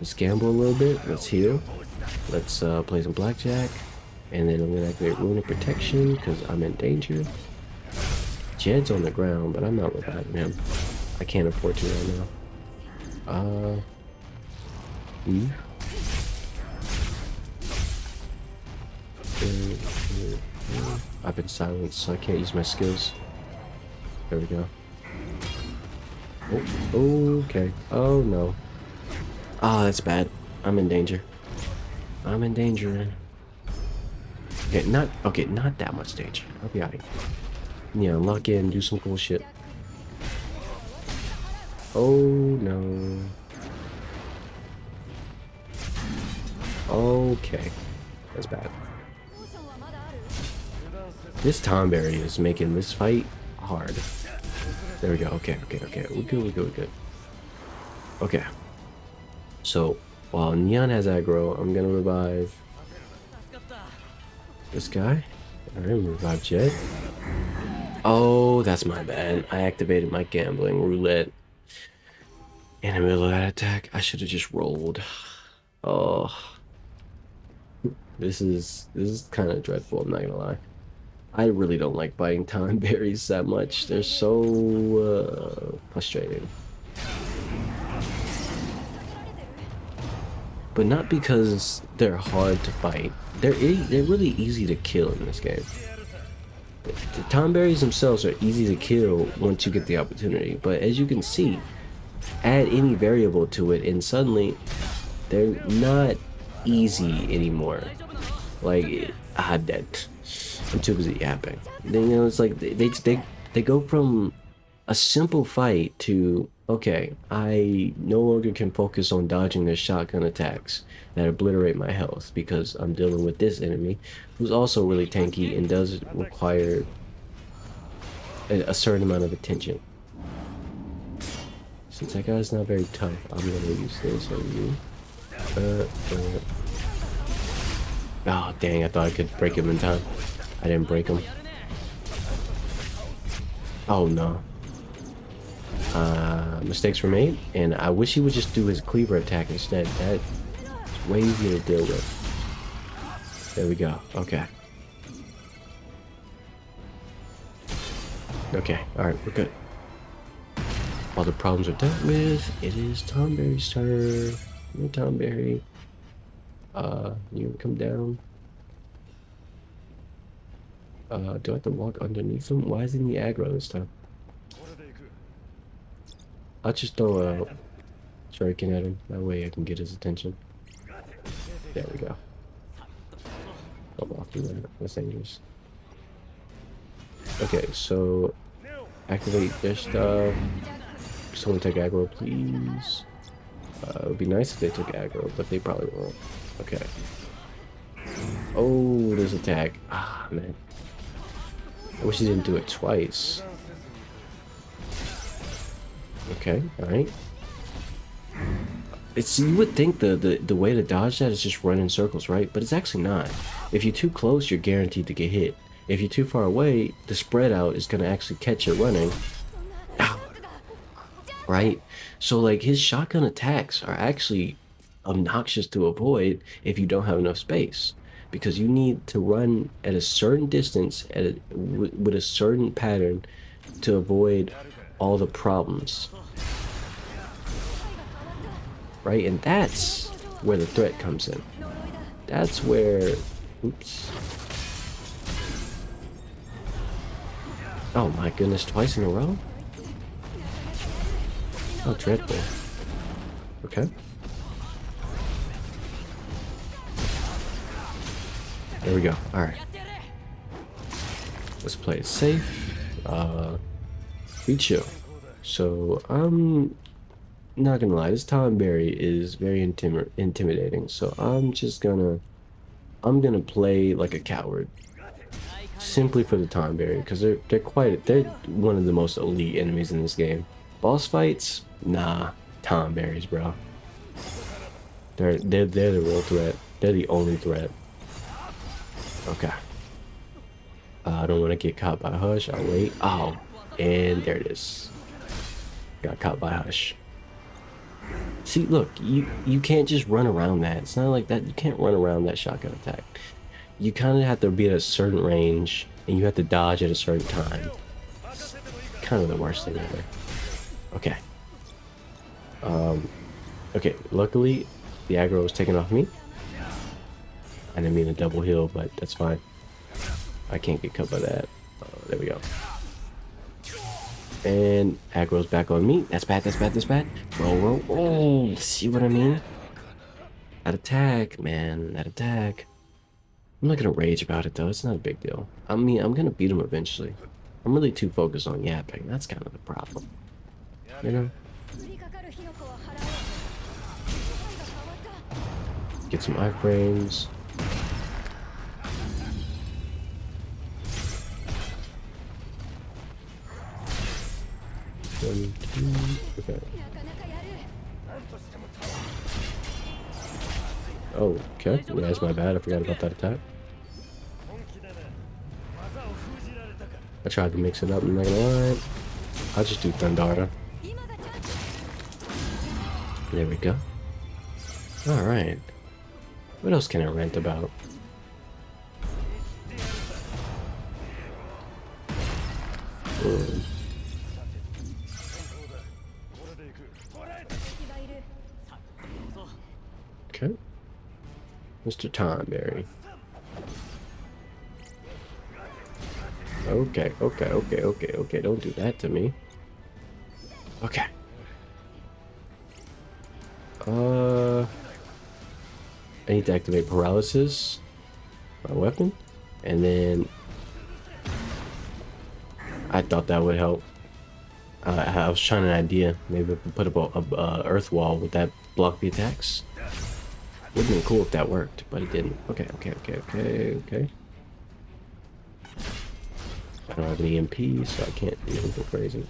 Let's gamble a little bit. Let's heal. Let's play some blackjack. And then I'm going to activate Rune of Protection because I'm in danger. Jed's on the ground, but I'm not reviving him. I can't afford to right now. I've been silenced, so I can't use my skills. There we go. Oh, okay. Oh, no. Ah, that's bad. I'm in danger. I'm in danger. Okay, not that much danger. I'll be alright. Yeah, lock in, do some cool shit. Oh, no. Okay. That's bad. This Tomberry is making this fight hard. There we go. Okay. We're good. Okay. So, while Neon has aggro, I'm gonna revive this guy. Alright, revive Jed. Oh, that's my bad. I activated my gambling roulette in the middle of that attack. I should have just rolled. Oh. This is kind of dreadful, I'm not gonna lie. I really don't like biting Tomberries that much. They're so frustrating. But not because they're hard to fight. They're really easy to kill in this game. The Tomberries themselves are easy to kill once you get the opportunity. But as you can see, add any variable to it and suddenly they're not easy anymore. Like, I'm too busy yapping. It's like they go from a simple fight to, okay, I no longer can focus on dodging their shotgun attacks that obliterate my health because I'm dealing with this enemy who's also really tanky and does require a certain amount of attention. Since that guy's not very tough, I'm gonna use this on you. Oh, dang, I thought I could break him in time. I didn't break him. Oh, no. Mistakes were made, and I wish he would just do his cleaver attack instead. That's way easier to deal with. There we go. Okay. Okay, alright, we're good. All the problems are dealt with. It is Tomberry's turn. Hey, Tomberry. You come down. Do I have to walk underneath him? Why isn't he aggro this time? I'll just throw a shuriken at him. That way I can get his attention. There we go. I'm off doing that. That's dangerous. Okay, so activate their stuff. Someone take aggro, please. It would be nice if they took aggro, but they probably won't. Okay. Oh, there's attack. Ah, man. I wish he didn't do it twice. Okay, alright. It's, you would think the way to dodge that is just run in circles, right? But it's actually not. If you're too close, you're guaranteed to get hit. If you're too far away, the spread out is going to actually catch you running. Ow. Right? So, like, his shotgun attacks are actually obnoxious to avoid if you don't have enough space. Because you need to run at a certain distance with a certain pattern to avoid all the problems. Right? And that's where the threat comes in. That's where... Oops. Oh my goodness, twice in a row? Oh, dreadful. Okay. There we go. Alright. Let's play it safe. Be chill. So, I'm not gonna lie, this Tom Berry is very intimidating. So I'm gonna play like a coward. Simply for the Tom Berry, because they're one of the most elite enemies in this game. Boss fights? Nah. Tom Berries, bro. They're the real threat. They're the only threat. Okay. I don't want to get caught by Hush. I'll wait. Oh, and there it is. Got caught by Hush. See, look, you can't just run around that. It's not like that. You can't run around that shotgun attack. You kind of have to be at a certain range, and you have to dodge at a certain time. It's kind of the worst thing ever. Okay. Okay, luckily, the aggro was taken off me. I didn't mean a double heal, but that's fine. I can't get cut by that. There we go. And aggro's back on me. That's bad, that's bad, that's bad. Roll. Oh, see what I mean? That attack, man. That attack. I'm not gonna rage about it, though. It's not a big deal. I mean, I'm gonna beat him eventually. I'm really too focused on yapping. That's kind of the problem. You know? Get some iframes. One, two, okay. Oh, okay. Yeah, that's my bad. I forgot about that attack. I tried to mix it up, I'm not gonna lie. I'll just do Thundara. There we go. Alright. What else can I rant about? Okay. Mr. Tonberry. Okay. Don't do that to me. Okay. I need to activate paralysis, my weapon, and then I thought that would help. I was trying an idea. Maybe if we put up a earth wall, would that block the attacks? Would've been cool if that worked, but it didn't. Okay. I don't have an EMP, so I can't do anything crazy.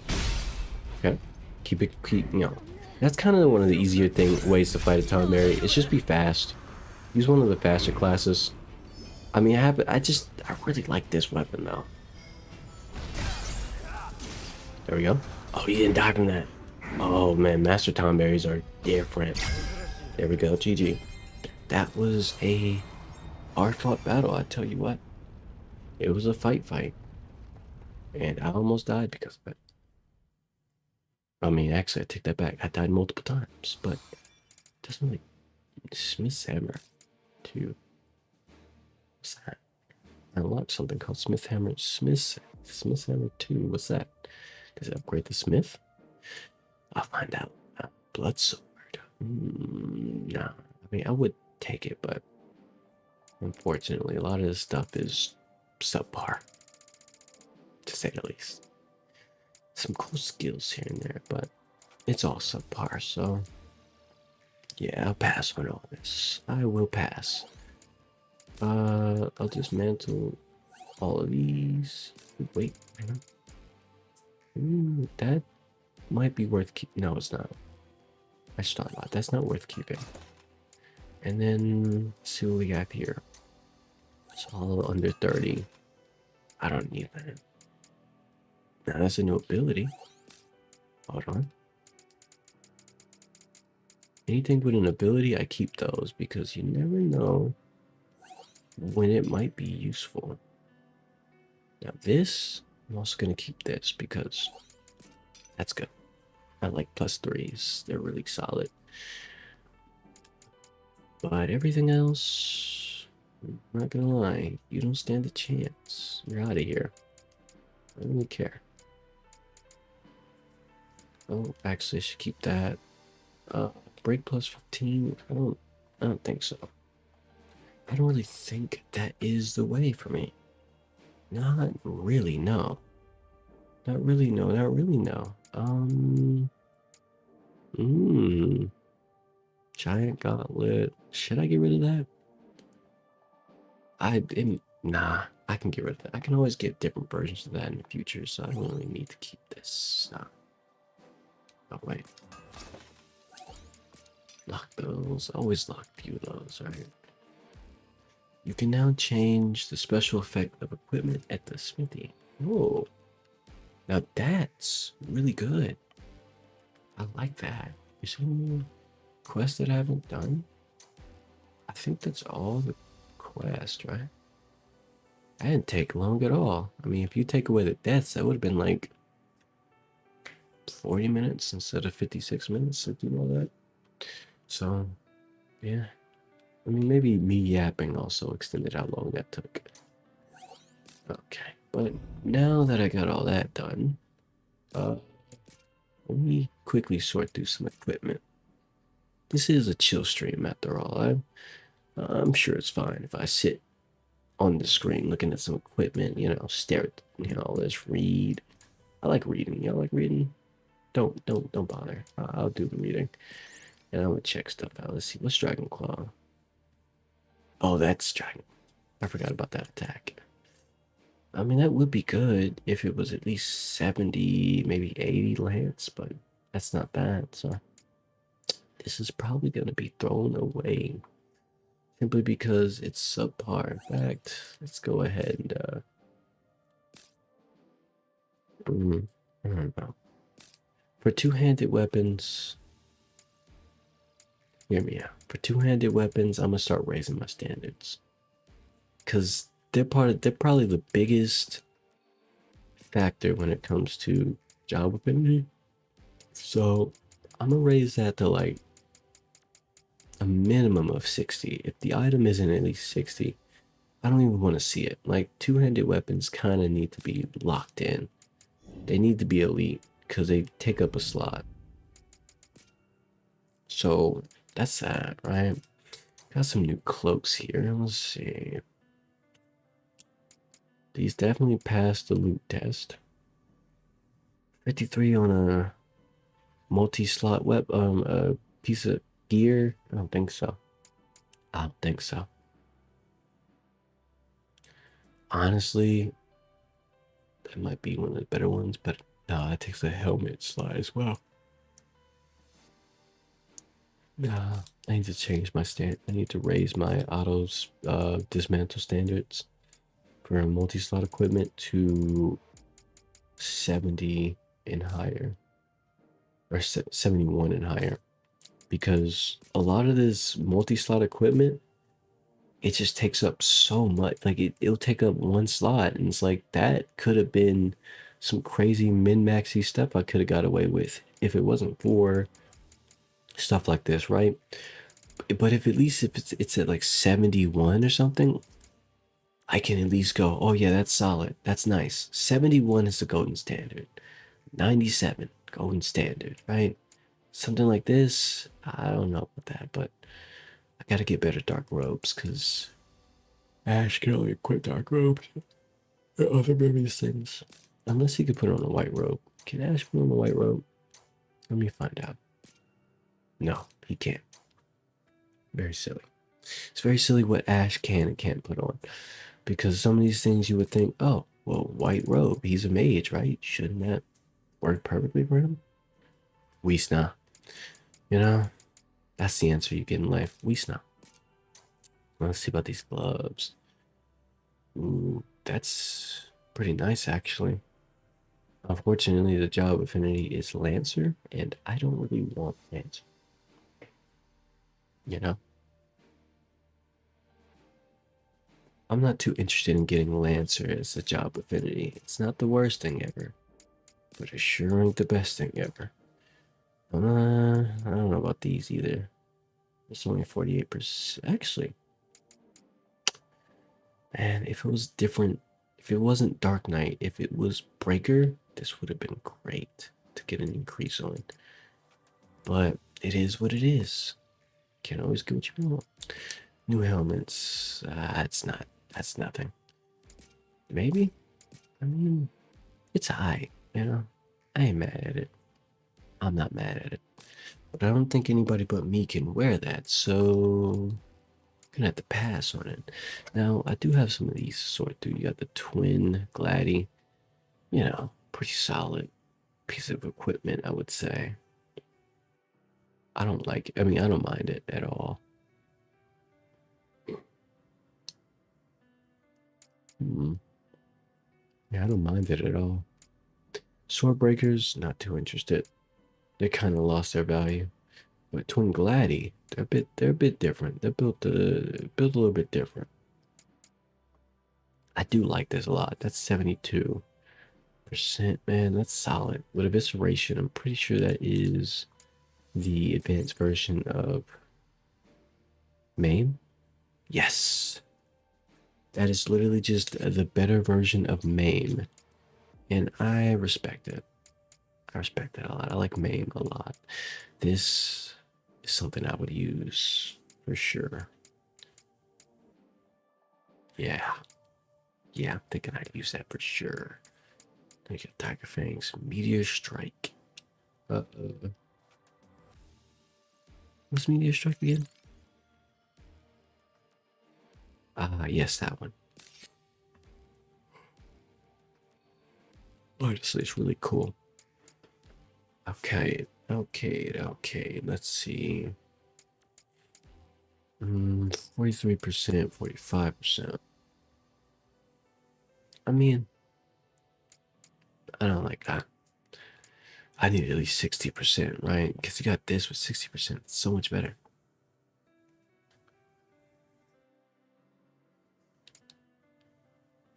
Okay. Keep, you know. That's kind of one of the easier ways to fight a Tonberry. It's just be fast. Use one of the faster classes. I mean, I really like this weapon, though. There we go. Oh, he didn't die from that. Oh, man. Master Tonberries are different. There we go. GG. That was a hard-fought battle, I tell you what. It was a fight. And I almost died because of it. I mean, actually, I take that back. I died multiple times, but it doesn't really... Smith's Hammer, too. What's that? I unlocked something called Smith's Hammer 2. What's that? Does it upgrade the Smith? I'll find out. Blood sword. Nah. I mean, I would take it, but unfortunately, a lot of this stuff is subpar, to say the least. Some cool skills here and there, but it's all subpar, so yeah, I'll pass on all this. I will pass. I'll dismantle all of these. Wait, that might be worth keeping. No, it's not. I just thought about it. That's not worth keeping. And then see what we got here. It's all under 30. I don't need that. Now that's a new ability. Hold on. Anything with an ability, I keep those because you never know when it might be useful. Now this, I'm also going to keep this because that's good. I like +3s. They're really solid. But everything else, I'm not going to lie, you don't stand a chance. You're out of here. I don't really care. Oh, actually, I should keep that. Break +15. I don't think so. I don't really think that is the way for me. Not really, no. Not really, no. Not really, no. Giant gauntlet. Should I get rid of that? Nah. I can get rid of that. I can always get different versions of that in the future, so I don't really need to keep this. No. Oh wait. Lock those. Always lock a few of those, right? You can now change the special effect of equipment at the smithy. Whoa. Now that's really good. I like that. You see any quests that I haven't done? I think that's all the quest, right? That didn't take long at all. I mean, if you take away the deaths, that would have been like 40 minutes instead of 56 minutes to do all that. So, yeah. I mean, maybe me yapping also extended how long that took. Okay, but now that I got all that done, let me quickly sort through some equipment. This is a chill stream after all. I'm sure it's fine if I sit on the screen looking at some equipment, you know, stare at, you know, let's read. I like reading. Y'all like reading? Don't bother. I'll do the reading. And I'm gonna check stuff out. Let's see, what's Dragon Claw? Oh, that's Dragon. I forgot about that attack. I mean, that would be good if it was at least 70, maybe 80 lance, but that's not bad, so this is probably going to be thrown away simply because it's subpar. In fact, let's go ahead and, I don't know. For two-handed weapons, hear me out. For two-handed weapons, I'm going to start raising my standards. Because they're probably the biggest factor when it comes to job affinity. So I'm gonna raise that to like a minimum of 60. If the item isn't at least 60, I don't even want to see it. Like two-handed weapons kind of need to be locked in. They need to be elite because they take up a slot. So that's that, right? Got some new cloaks here. Let's see. These definitely passed the loot test. 53 on a multi-slot piece of gear. I don't think so. I don't think so. Honestly, that might be one of the better ones, but no, that takes a helmet slot as well. I need to change my stand. I need to raise my autos dismantle standards for multi-slot equipment to 70 and higher, or 71 and higher, because a lot of this multi-slot equipment, it just takes up so much. Like it'll take up one slot, and it's like that could have been some crazy min-maxy stuff I could have got away with if it wasn't for stuff like this, right? But if at least if it's at like 71 or something, I can at least go, oh yeah, that's solid. That's nice. 71 is the golden standard. 97, golden standard, right? Something like this. I don't know about that, but I gotta get better dark robes because Ash can only equip dark robes. Or other various things. Unless he could put on a white robe. Can Ash put on a white robe? Let me find out. No, he can't. Very silly. It's very silly what Ash can and can't put on. Because some of these things you would think, oh, well, white robe. He's a mage, right? Shouldn't that work perfectly for him? Weesna. You know, that's the answer you get in life. Weesna. Let's see about these gloves. Ooh, that's pretty nice, actually. Unfortunately, the job affinity is Lancer, and I don't really want Lancer. You know? I'm not too interested in getting Lancer as a job affinity. It's not the worst thing ever, but it sure ain't the best thing ever. I don't know about these either. It's only 48%. Actually, man, if it was different, if it wasn't Dark Knight, if it was Breaker, this would have been great to get an increase on. But it is what it is. Can't always get what you want. New helmets. That's nothing. Maybe? I mean, it's high, you know? I ain't mad at it. I'm not mad at it. But I don't think anybody but me can wear that, so I'm gonna have to pass on it. Now, I do have some of these sort through. You got the twin Gladdy, you know, pretty solid piece of equipment, I would say. I don't like it. I mean, I don't mind it at all. Hmm. Yeah, I don't mind it at all. Sword breakers, not too interested. They kind of lost their value. But twin Gladdy, they're a bit different. They're built a little bit different. I do like this a lot. That's 72%, man. That's solid. With evisceration, I'm pretty sure that is the advanced version of Maim. Yes. That is literally just the better version of Maim. And I respect it. I respect that a lot. I like Maim a lot. This is something I would use for sure. Yeah. Yeah, I'm thinking I'd use that for sure. Think of Tiger Fangs. Meteor Strike. Uh-oh. What's Meteor Strike again? Yes, that one. Honestly, it's really cool. Okay. Let's see. 43%, 45%. I mean, I don't like that. I need at least 60%, right? Because you got this with 60%. It's so much better.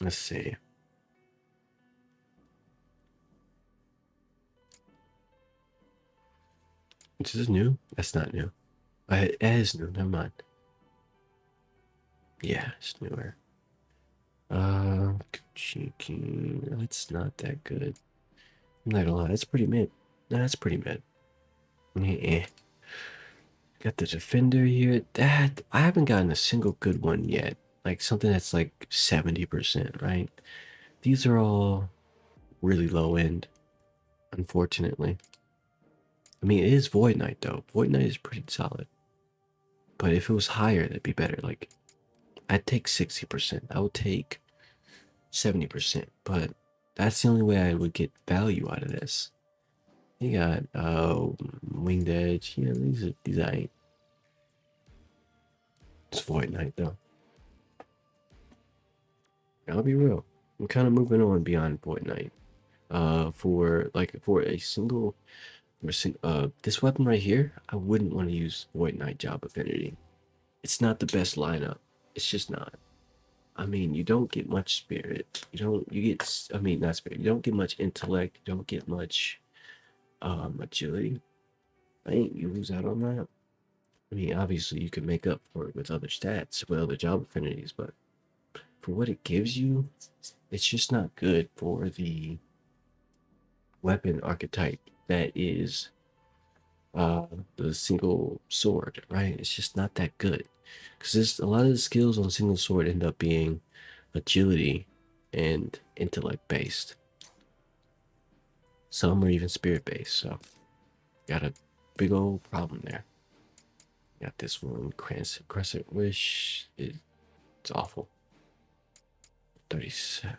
Let's see. This is new? That's not new. It is new. Never mind. Yeah, it's newer. Cheeky. It's not that good. I'm not gonna lie. That's pretty mid. No, that's pretty mid. Yeah. Got the defender here. That I haven't gotten a single good one yet. Like something that's like 70%, right? These are all really low end, unfortunately. I mean, it is Void Knight though. Void Knight is pretty solid. But if it was higher, that'd be better. Like, I'd take 60%. I would take 70%. But that's the only way I would get value out of this. You got Winged Edge. Yeah, these ain't. It's Void Knight though. I'll be real. I'm kind of moving on beyond Void Knight. For a single, this weapon right here, I wouldn't want to use Void Knight Job Affinity. It's not the best lineup. It's just not. I mean, you don't get much spirit. You get, I mean, not spirit. You don't get much intellect. You don't get much agility. I think you lose out on that. I mean, obviously you can make up for it with other stats, with other job affinities, but for what it gives you, it's just not good for the weapon archetype that is the single sword, right? It's just not that good because a lot of the skills on single sword end up being agility and intellect based. Some are even spirit based, so got a big old problem there. Got this one, Crescent Wish. It's awful. 37.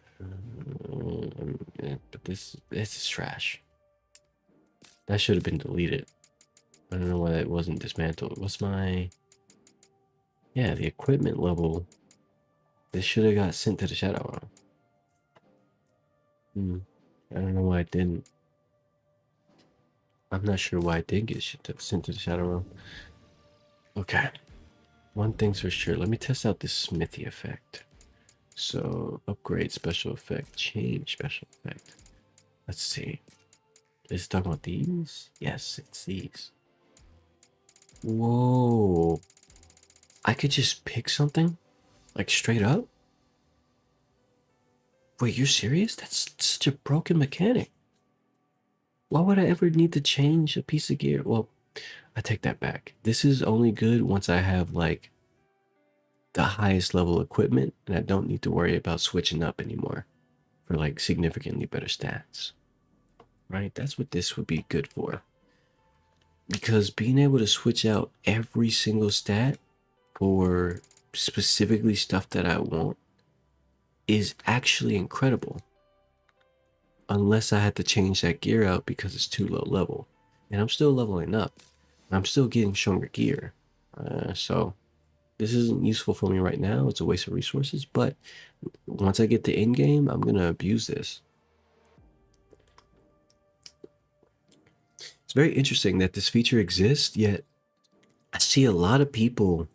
But this is trash. That should have been deleted. I don't know why that wasn't dismantled. What's my... Yeah, the equipment level. This should have got sent to the Shadow Realm. I don't know why it didn't. I'm not sure why it did get sent to the Shadow Realm. Okay. One thing's for sure. Let me test out this Smithy effect. So, upgrade special effect, change special effect. Let's see. Is it talking about these? Yes, it's these. Whoa. I could just pick something? Like straight up? Wait, you're serious? That's such a broken mechanic. Why would I ever need to change a piece of gear? Well, I take that back. This is only good once I have like the highest level equipment and I don't need to worry about switching up anymore for like significantly better stats. Right? That's what this would be good for. Because being able to switch out every single stat for specifically stuff that I want is actually incredible. Unless I had to change that gear out because it's too low level. And I'm still leveling up. I'm still getting stronger gear. So this isn't useful for me right now. It's a waste of resources. But once I get to end game, I'm going to abuse this. It's very interesting that this feature exists, yet I see a lot of people,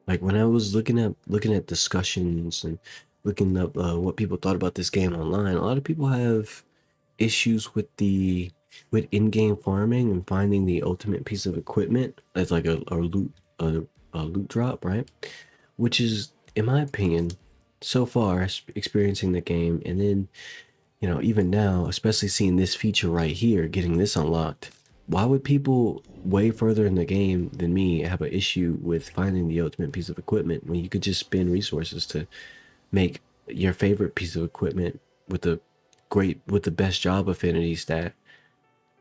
like when I was looking at discussions and looking up what people thought about this game online, a lot of people have issues with in-game farming and finding the ultimate piece of equipment as like a loot drop, right? Which is, in my opinion, so far experiencing the game, and then even now, especially seeing this feature right here, getting this unlocked, why would people way further in the game than me have an issue with finding the ultimate piece of equipment when you could just spend resources to make your favorite piece of equipment with the best job affinity stat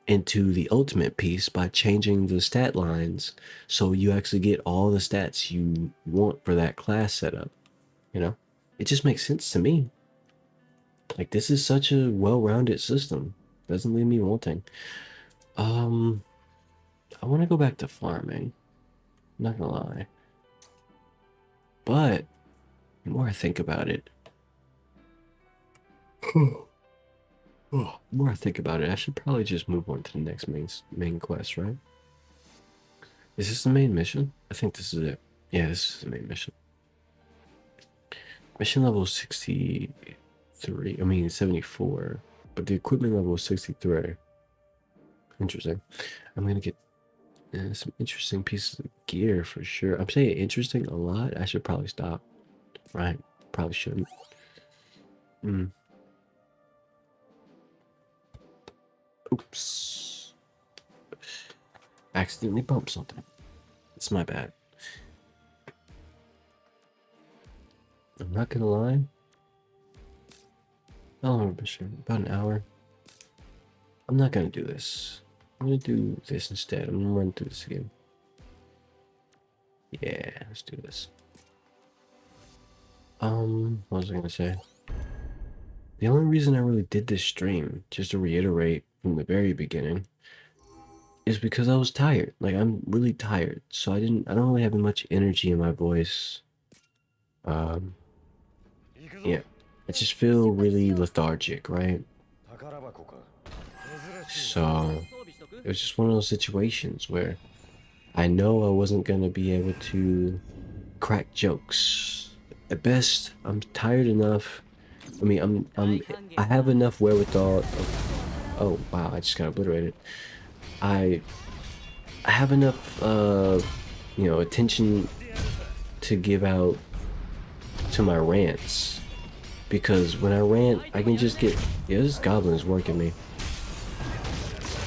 into the ultimate piece by changing the stat lines so you actually get all the stats you want for that class setup? It just makes sense to me. Like, this is such a well-rounded system. Doesn't leave me wanting. I want to go back to farming. I'm not gonna lie. But the more I think about it, the more I think about it, I should probably just move on to the next main quest, right? Is this the main mission? I think this is it. Yeah, this is the main mission. Mission level 63. I mean 74, but the equipment level is 63. Interesting. I'm gonna get some interesting pieces of gear for sure. I'm saying interesting a lot. I should probably stop. Right? Probably shouldn't. Oops. Accidentally bumped something. It's my bad. I'm not gonna lie. How long have I been streaming? About an hour. I'm not gonna do this. I'm gonna do this instead. I'm gonna run through this again. Yeah, let's do this. What was I gonna say? The only reason I really did this stream, just to reiterate from the very beginning, is because I was tired. Like, I'm really tired, so I don't really have much energy in my voice. Yeah, I just feel really lethargic, right? So it was just one of those situations where I know I wasn't gonna be able to crack jokes. At best, I'm tired enough. I mean, I have enough wherewithal. Oh wow, I just got obliterated. I have enough, attention to give out to my rants. Because when I rant, I can just get... Yeah, this goblin is working me.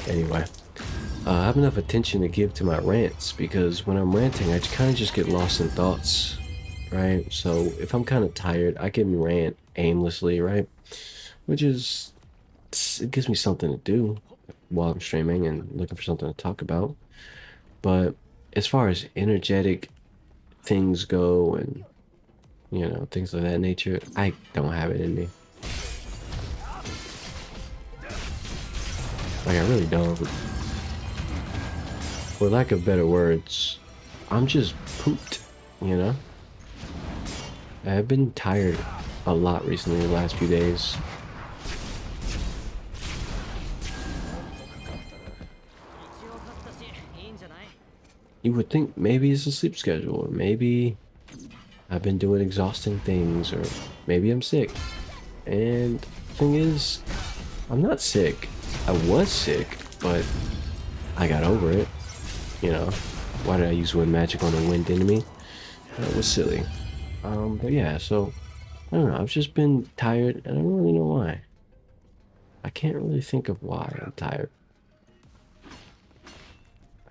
Anyway. I have enough attention to give to my rants, because when I'm ranting, I kind of just get lost in thoughts, right? So if I'm kind of tired, I can rant aimlessly, right? Which is... It gives me something to do while I'm streaming and looking for something to talk about. But as far as energetic things go and, you know, things of that nature, I don't have it in me. Like, I really don't. For lack of better words, I'm just pooped, you know? I've been tired a lot recently, the last few days. You would think maybe it's a sleep schedule, or maybe I've been doing exhausting things, or maybe I'm sick. And the thing is, I'm not sick. I was sick, but I got over it. You know, why did I use wind magic on a wind enemy? That was silly. But yeah, so, I don't know, I've just been tired, and I don't really know why. I can't really think of why I'm tired.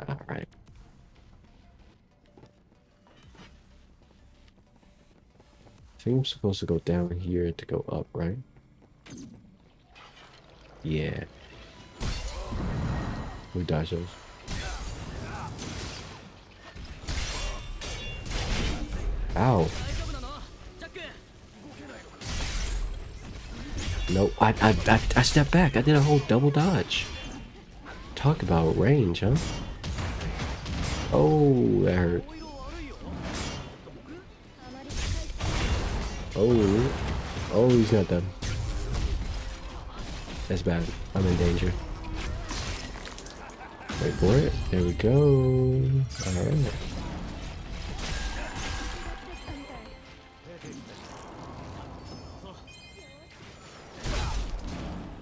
Alright. I think I'm supposed to go down here to go up, right? Yeah. We dodge those. Ow. Nope, I stepped back. I did a whole double dodge. Talk about range, huh? Oh, that hurt. Oh. Oh, he's not done. That's bad. I'm in danger. Wait for it. There we go. Alright.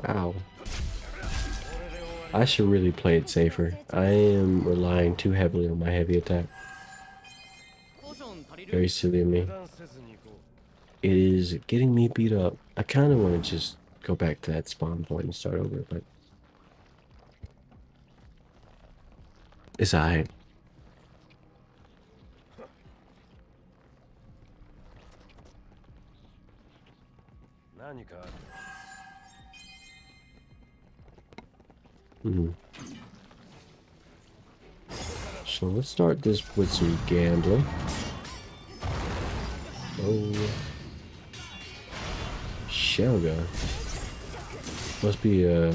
Ow. I should really play it safer. I am relying too heavily on my heavy attack. Very silly of me. It is getting me beat up. I kind of want to just go back to that spawn point and start over, but it's alright. So let's start this with some gambling. Oh, Shelga. Must be a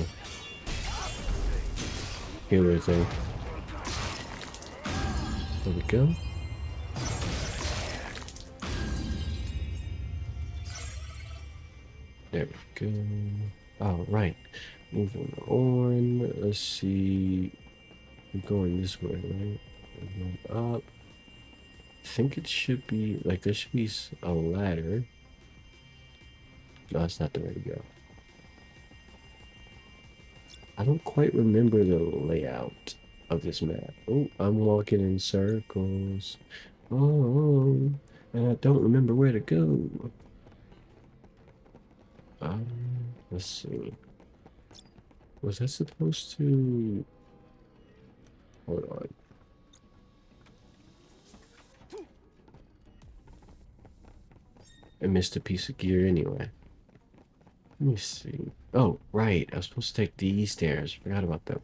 healer thing. There we go. There we go. Oh, right. Moving on. Let's see. I'm going this way, right? I'm going up. I think it should be, like, there should be a ladder. No, that's not the way to go. I don't quite remember the layout of this map. Oh, I'm walking in circles. Oh, and I don't remember where to go. Let's see. Was I supposed to... Hold on. I missed a piece of gear anyway. Let me see. Oh, right. I was supposed to take these stairs. Forgot about them.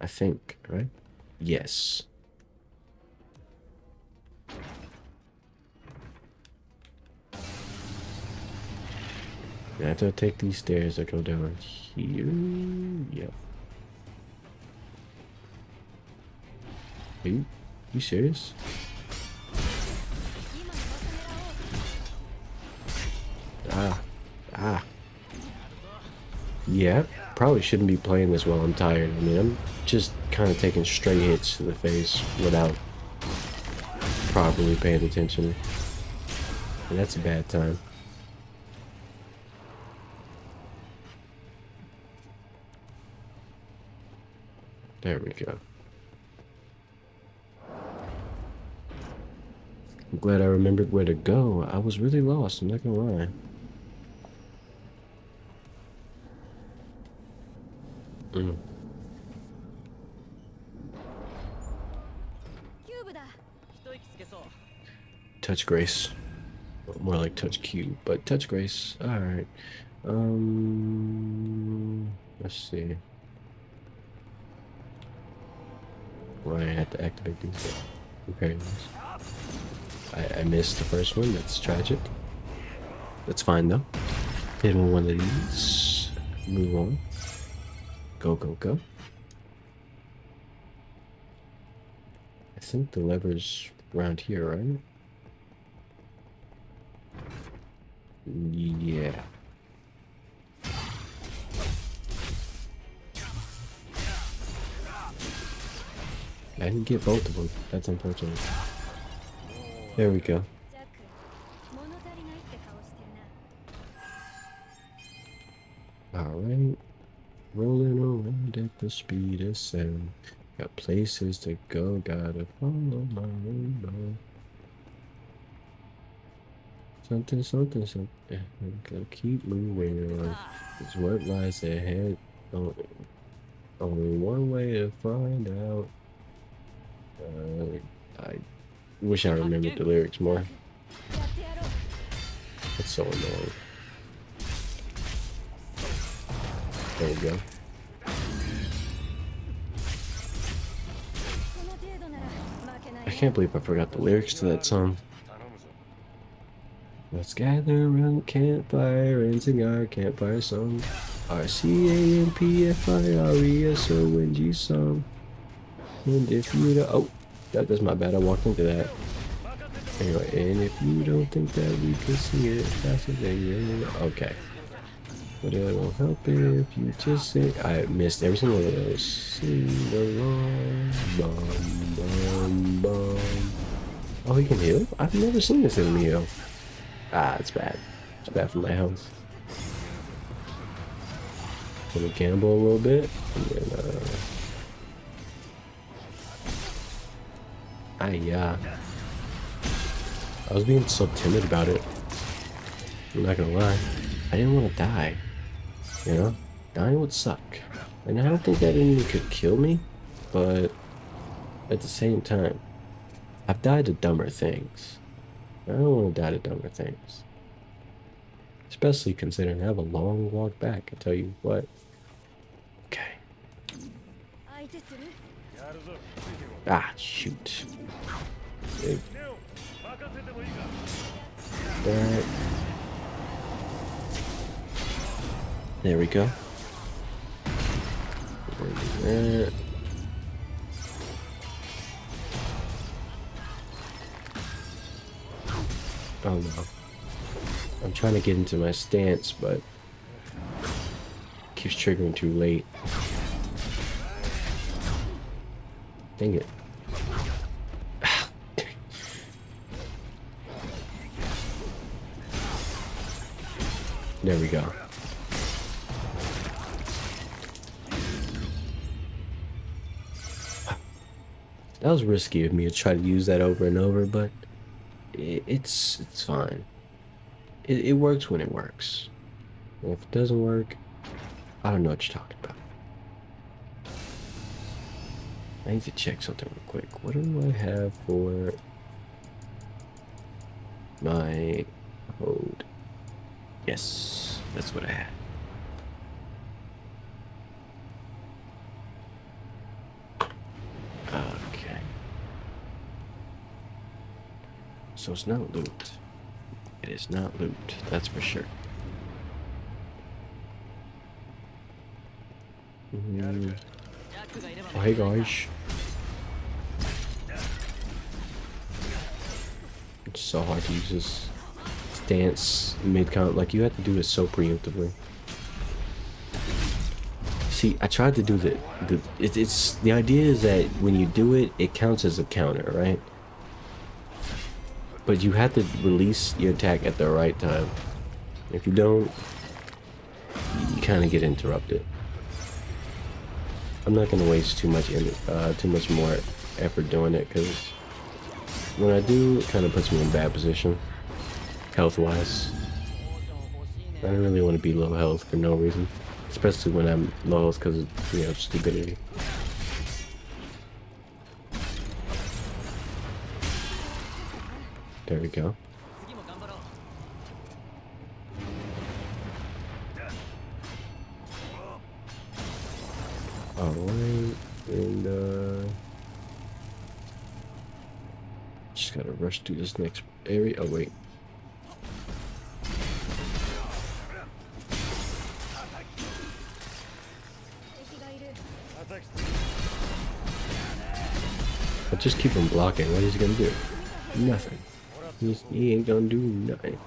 I think, right? Yes. I have to take these stairs that go down here. Yep. Are you serious? Ah. Yeah, probably shouldn't be playing this while I'm tired. I mean, I'm just kind of taking straight hits to the face without properly paying attention. And that's a bad time. There we go. I'm glad I remembered where to go. I was really lost, I'm not gonna lie. Mm. Touch Grace. More like touch Q, but touch Grace. Alright. Let's see. Well, I had to activate these. Okay. I missed the first one. That's tragic. That's fine though. Hit one of these. Move on. Go, go, go. I think the lever's around here, right? Yeah. I didn't get both of them. That's unfortunate. There we go. Alright. Rolling around at the speed of sound. Got places to go, gotta follow my rainbow. Something, something, something. Gotta keep moving on. It's what lies ahead. Only one way to find out. I wish I remembered the lyrics more. It's so annoying. There we go. I can't believe I forgot the lyrics to that song. Let's gather around the campfire and sing our campfire song. RCAMPFIRESONG song. And if you don't, oh, that's my bad. I walked into that. Anyway, and if you don't think that we can sing it faster than you, okay. But it won't help if you just sing. I missed every single one of those. Sing along, bum, bum, bum. Oh, he can heal? I've never seen this enemy heal. Ah, it's bad. It's bad for my health. Gonna gamble a little bit, and then, I was being so timid about it. I'm not gonna lie. I didn't want to die. You know? Dying would suck. And I don't think that enemy could kill me, but at the same time, I've died to dumber things. I don't want to die to dumber things. Especially considering I have a long walk back, I tell you what. Okay. Ah, shoot. Alright. There we go. Oh no. I'm trying to get into my stance, but keeps triggering too late. Dang it. There we go. That was risky of me to try to use that over and over, but it's fine. It works when it works. And if it doesn't work, I don't know what you're talking about. I need to check something real quick. What do I have for my hold? Yes, that's what I had. Okay. So it's not loot. It is not loot, that's for sure. Oh, hey guys. It's so hard to use this stance mid-count. Like, you have to do this so preemptively. See, I tried to do the idea is that when you do it, it counts as a counter, right? But you have to release your attack at the right time. If you don't, you kind of get interrupted. I'm not gonna waste too much more effort doing it, because when I do, it kind of puts me in a bad position, health-wise. I don't really want to be low health for no reason, especially when I'm low health because of, you know, stupidity. There we go. Alright, and just gotta rush through this next area. Oh wait. I'll just keep him blocking. What is he gonna do? Nothing. He ain't gonna do nothing.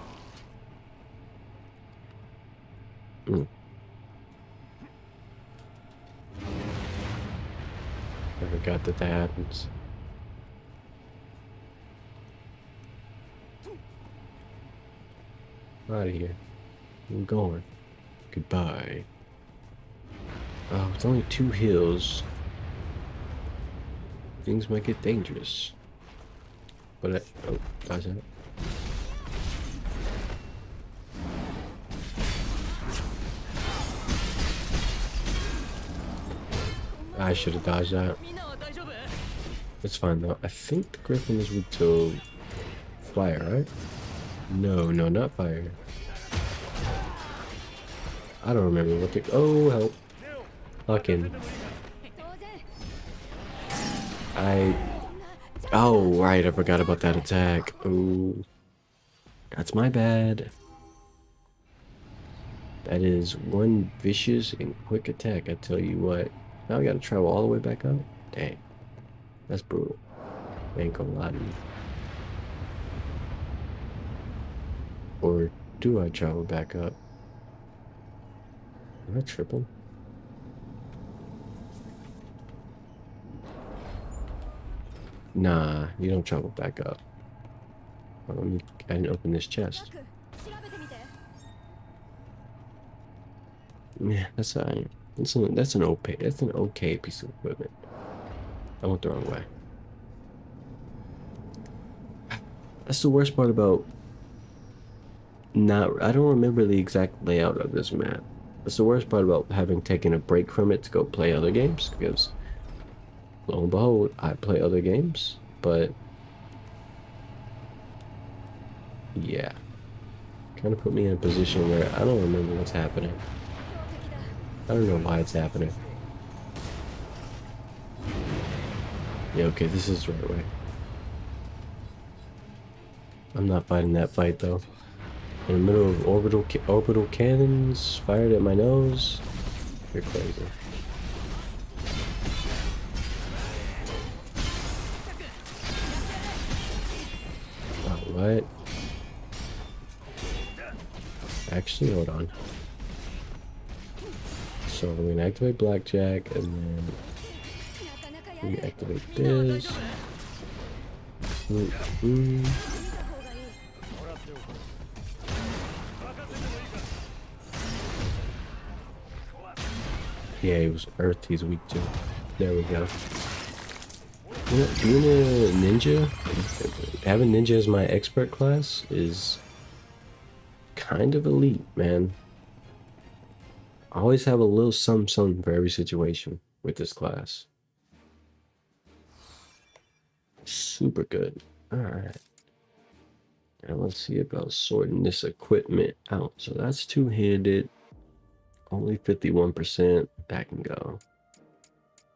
I forgot that happens. Out of here. I'm going. Goodbye. Oh, it's only 2 hills. Things might get dangerous. But oh, dodge that. I should have dodged that. It's fine though. I think the Griffin is weak to fire, right? No, not fire. I don't remember what the— oh, help. Lock in. Oh, right, I forgot about that attack. Oh, that's my bad. That is one vicious and quick attack, I tell you what. Now we gotta travel all the way back up? Dang. That's brutal. Ain't gonna lie to you. Or do I travel back up? Am I tripping? Nah, you don't travel back up. Well, I didn't open this chest. Yeah, that's alright. That's an okay piece of equipment. I went the wrong way. That's the worst part about I don't remember the exact layout of this map. That's the worst part about having taken a break from it to go play other games, because lo and behold, I play other games, but yeah, kind of put me in a position where I don't remember what's happening. I don't know why it's happening. Yeah, okay, this is the right way. I'm not fighting that fight though. In the middle of orbital cannons fired at my nose. You're crazy. Oh, what? Actually, hold on. So I'm gonna activate Blackjack, and then we activate this. Yeah, he was Earth, he's weak to. There we go. You know, being a ninja, having ninja as my expert class is kind of elite, man. I always have a little something for every situation with this class. Super good. Alright. Now let's see about sorting this equipment out. So that's 2-handed. Only 51%. That can go.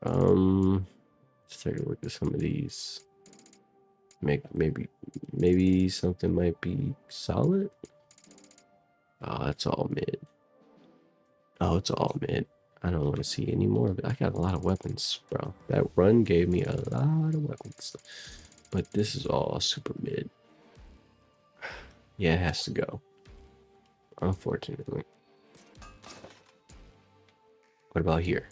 Let's take a look at some of these. Maybe something might be solid. Oh, that's all mid. Oh, it's all mid. I don't want to see any more of it. I got a lot of weapons, bro. That run gave me a lot of weapons. But this is all super mid. Yeah, it has to go. Unfortunately. What about here?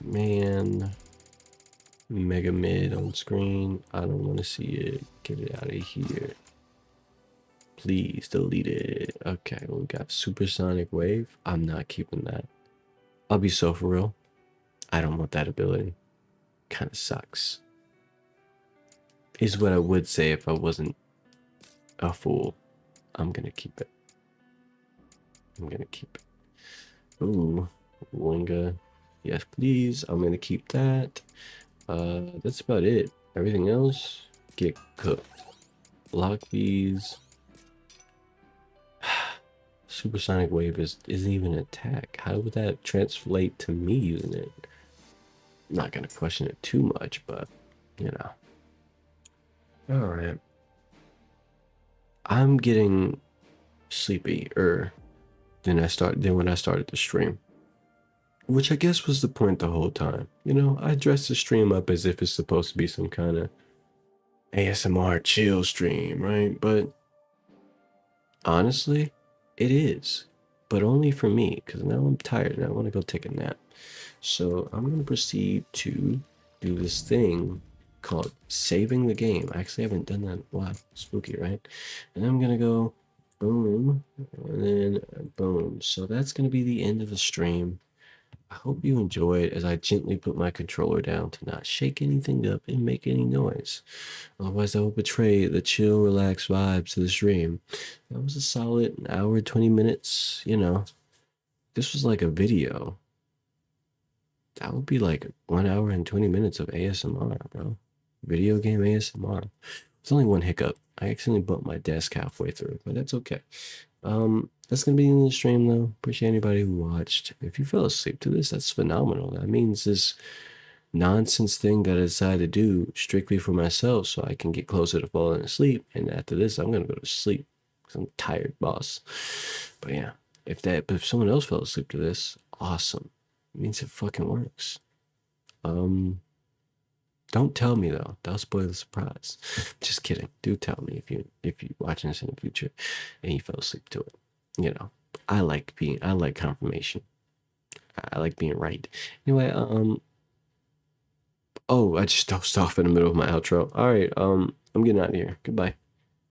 Man. Mega mid on screen. I don't want to see it. Get it out of here. Please delete it. Okay, well, we got supersonic wave. I'm not keeping that. I'll be so for real. I don't want that ability. Kind of sucks. is what I would say if I wasn't a fool. I'm gonna keep it. I'm gonna keep it. Ooh, Linga. Yes, please. I'm gonna keep that. That's about it. Everything else, get cooked. Lock these. Supersonic wave isn't even an attack. How would that translate to me using it? I'm not gonna question it too much, but you know. All right. I'm getting sleepy than when I started the stream, which I guess was the point the whole time. You know, I dressed the stream up as if it's supposed to be some kind of ASMR chill stream, right? But honestly, it is, but only for me because now I'm tired and I want to go take a nap. So I'm going to proceed to do this thing called saving the game. I actually haven't done that in a while. Spooky, right? And I'm going to go boom, and then boom. So that's going to be the end of the stream. I hope you enjoyed as I gently put my controller down to not shake anything up and make any noise. Otherwise, I will betray the chill, relaxed vibes to the stream. That was a solid hour, 20 minutes. You know, this was like a video. That would be like 1 hour and 20 minutes of ASMR, bro. Video game ASMR. There's only one hiccup. I accidentally bumped my desk halfway through, but that's okay. That's gonna be the end of the stream though. Appreciate anybody who watched. If you fell asleep to this, that's phenomenal. That means this nonsense thing that I decided to do strictly for myself so I can get closer to falling asleep. And after this, I'm gonna go to sleep because I'm tired, boss. But yeah, if someone else fell asleep to this, awesome. It means it fucking works. Don't tell me though. That'll spoil the surprise. Just kidding. Do tell me if you watching this in the future and you fell asleep to it. You know, I like confirmation. I like being right. Anyway, oh, I just dozed off in the middle of my outro. All right, I'm getting out of here. Goodbye.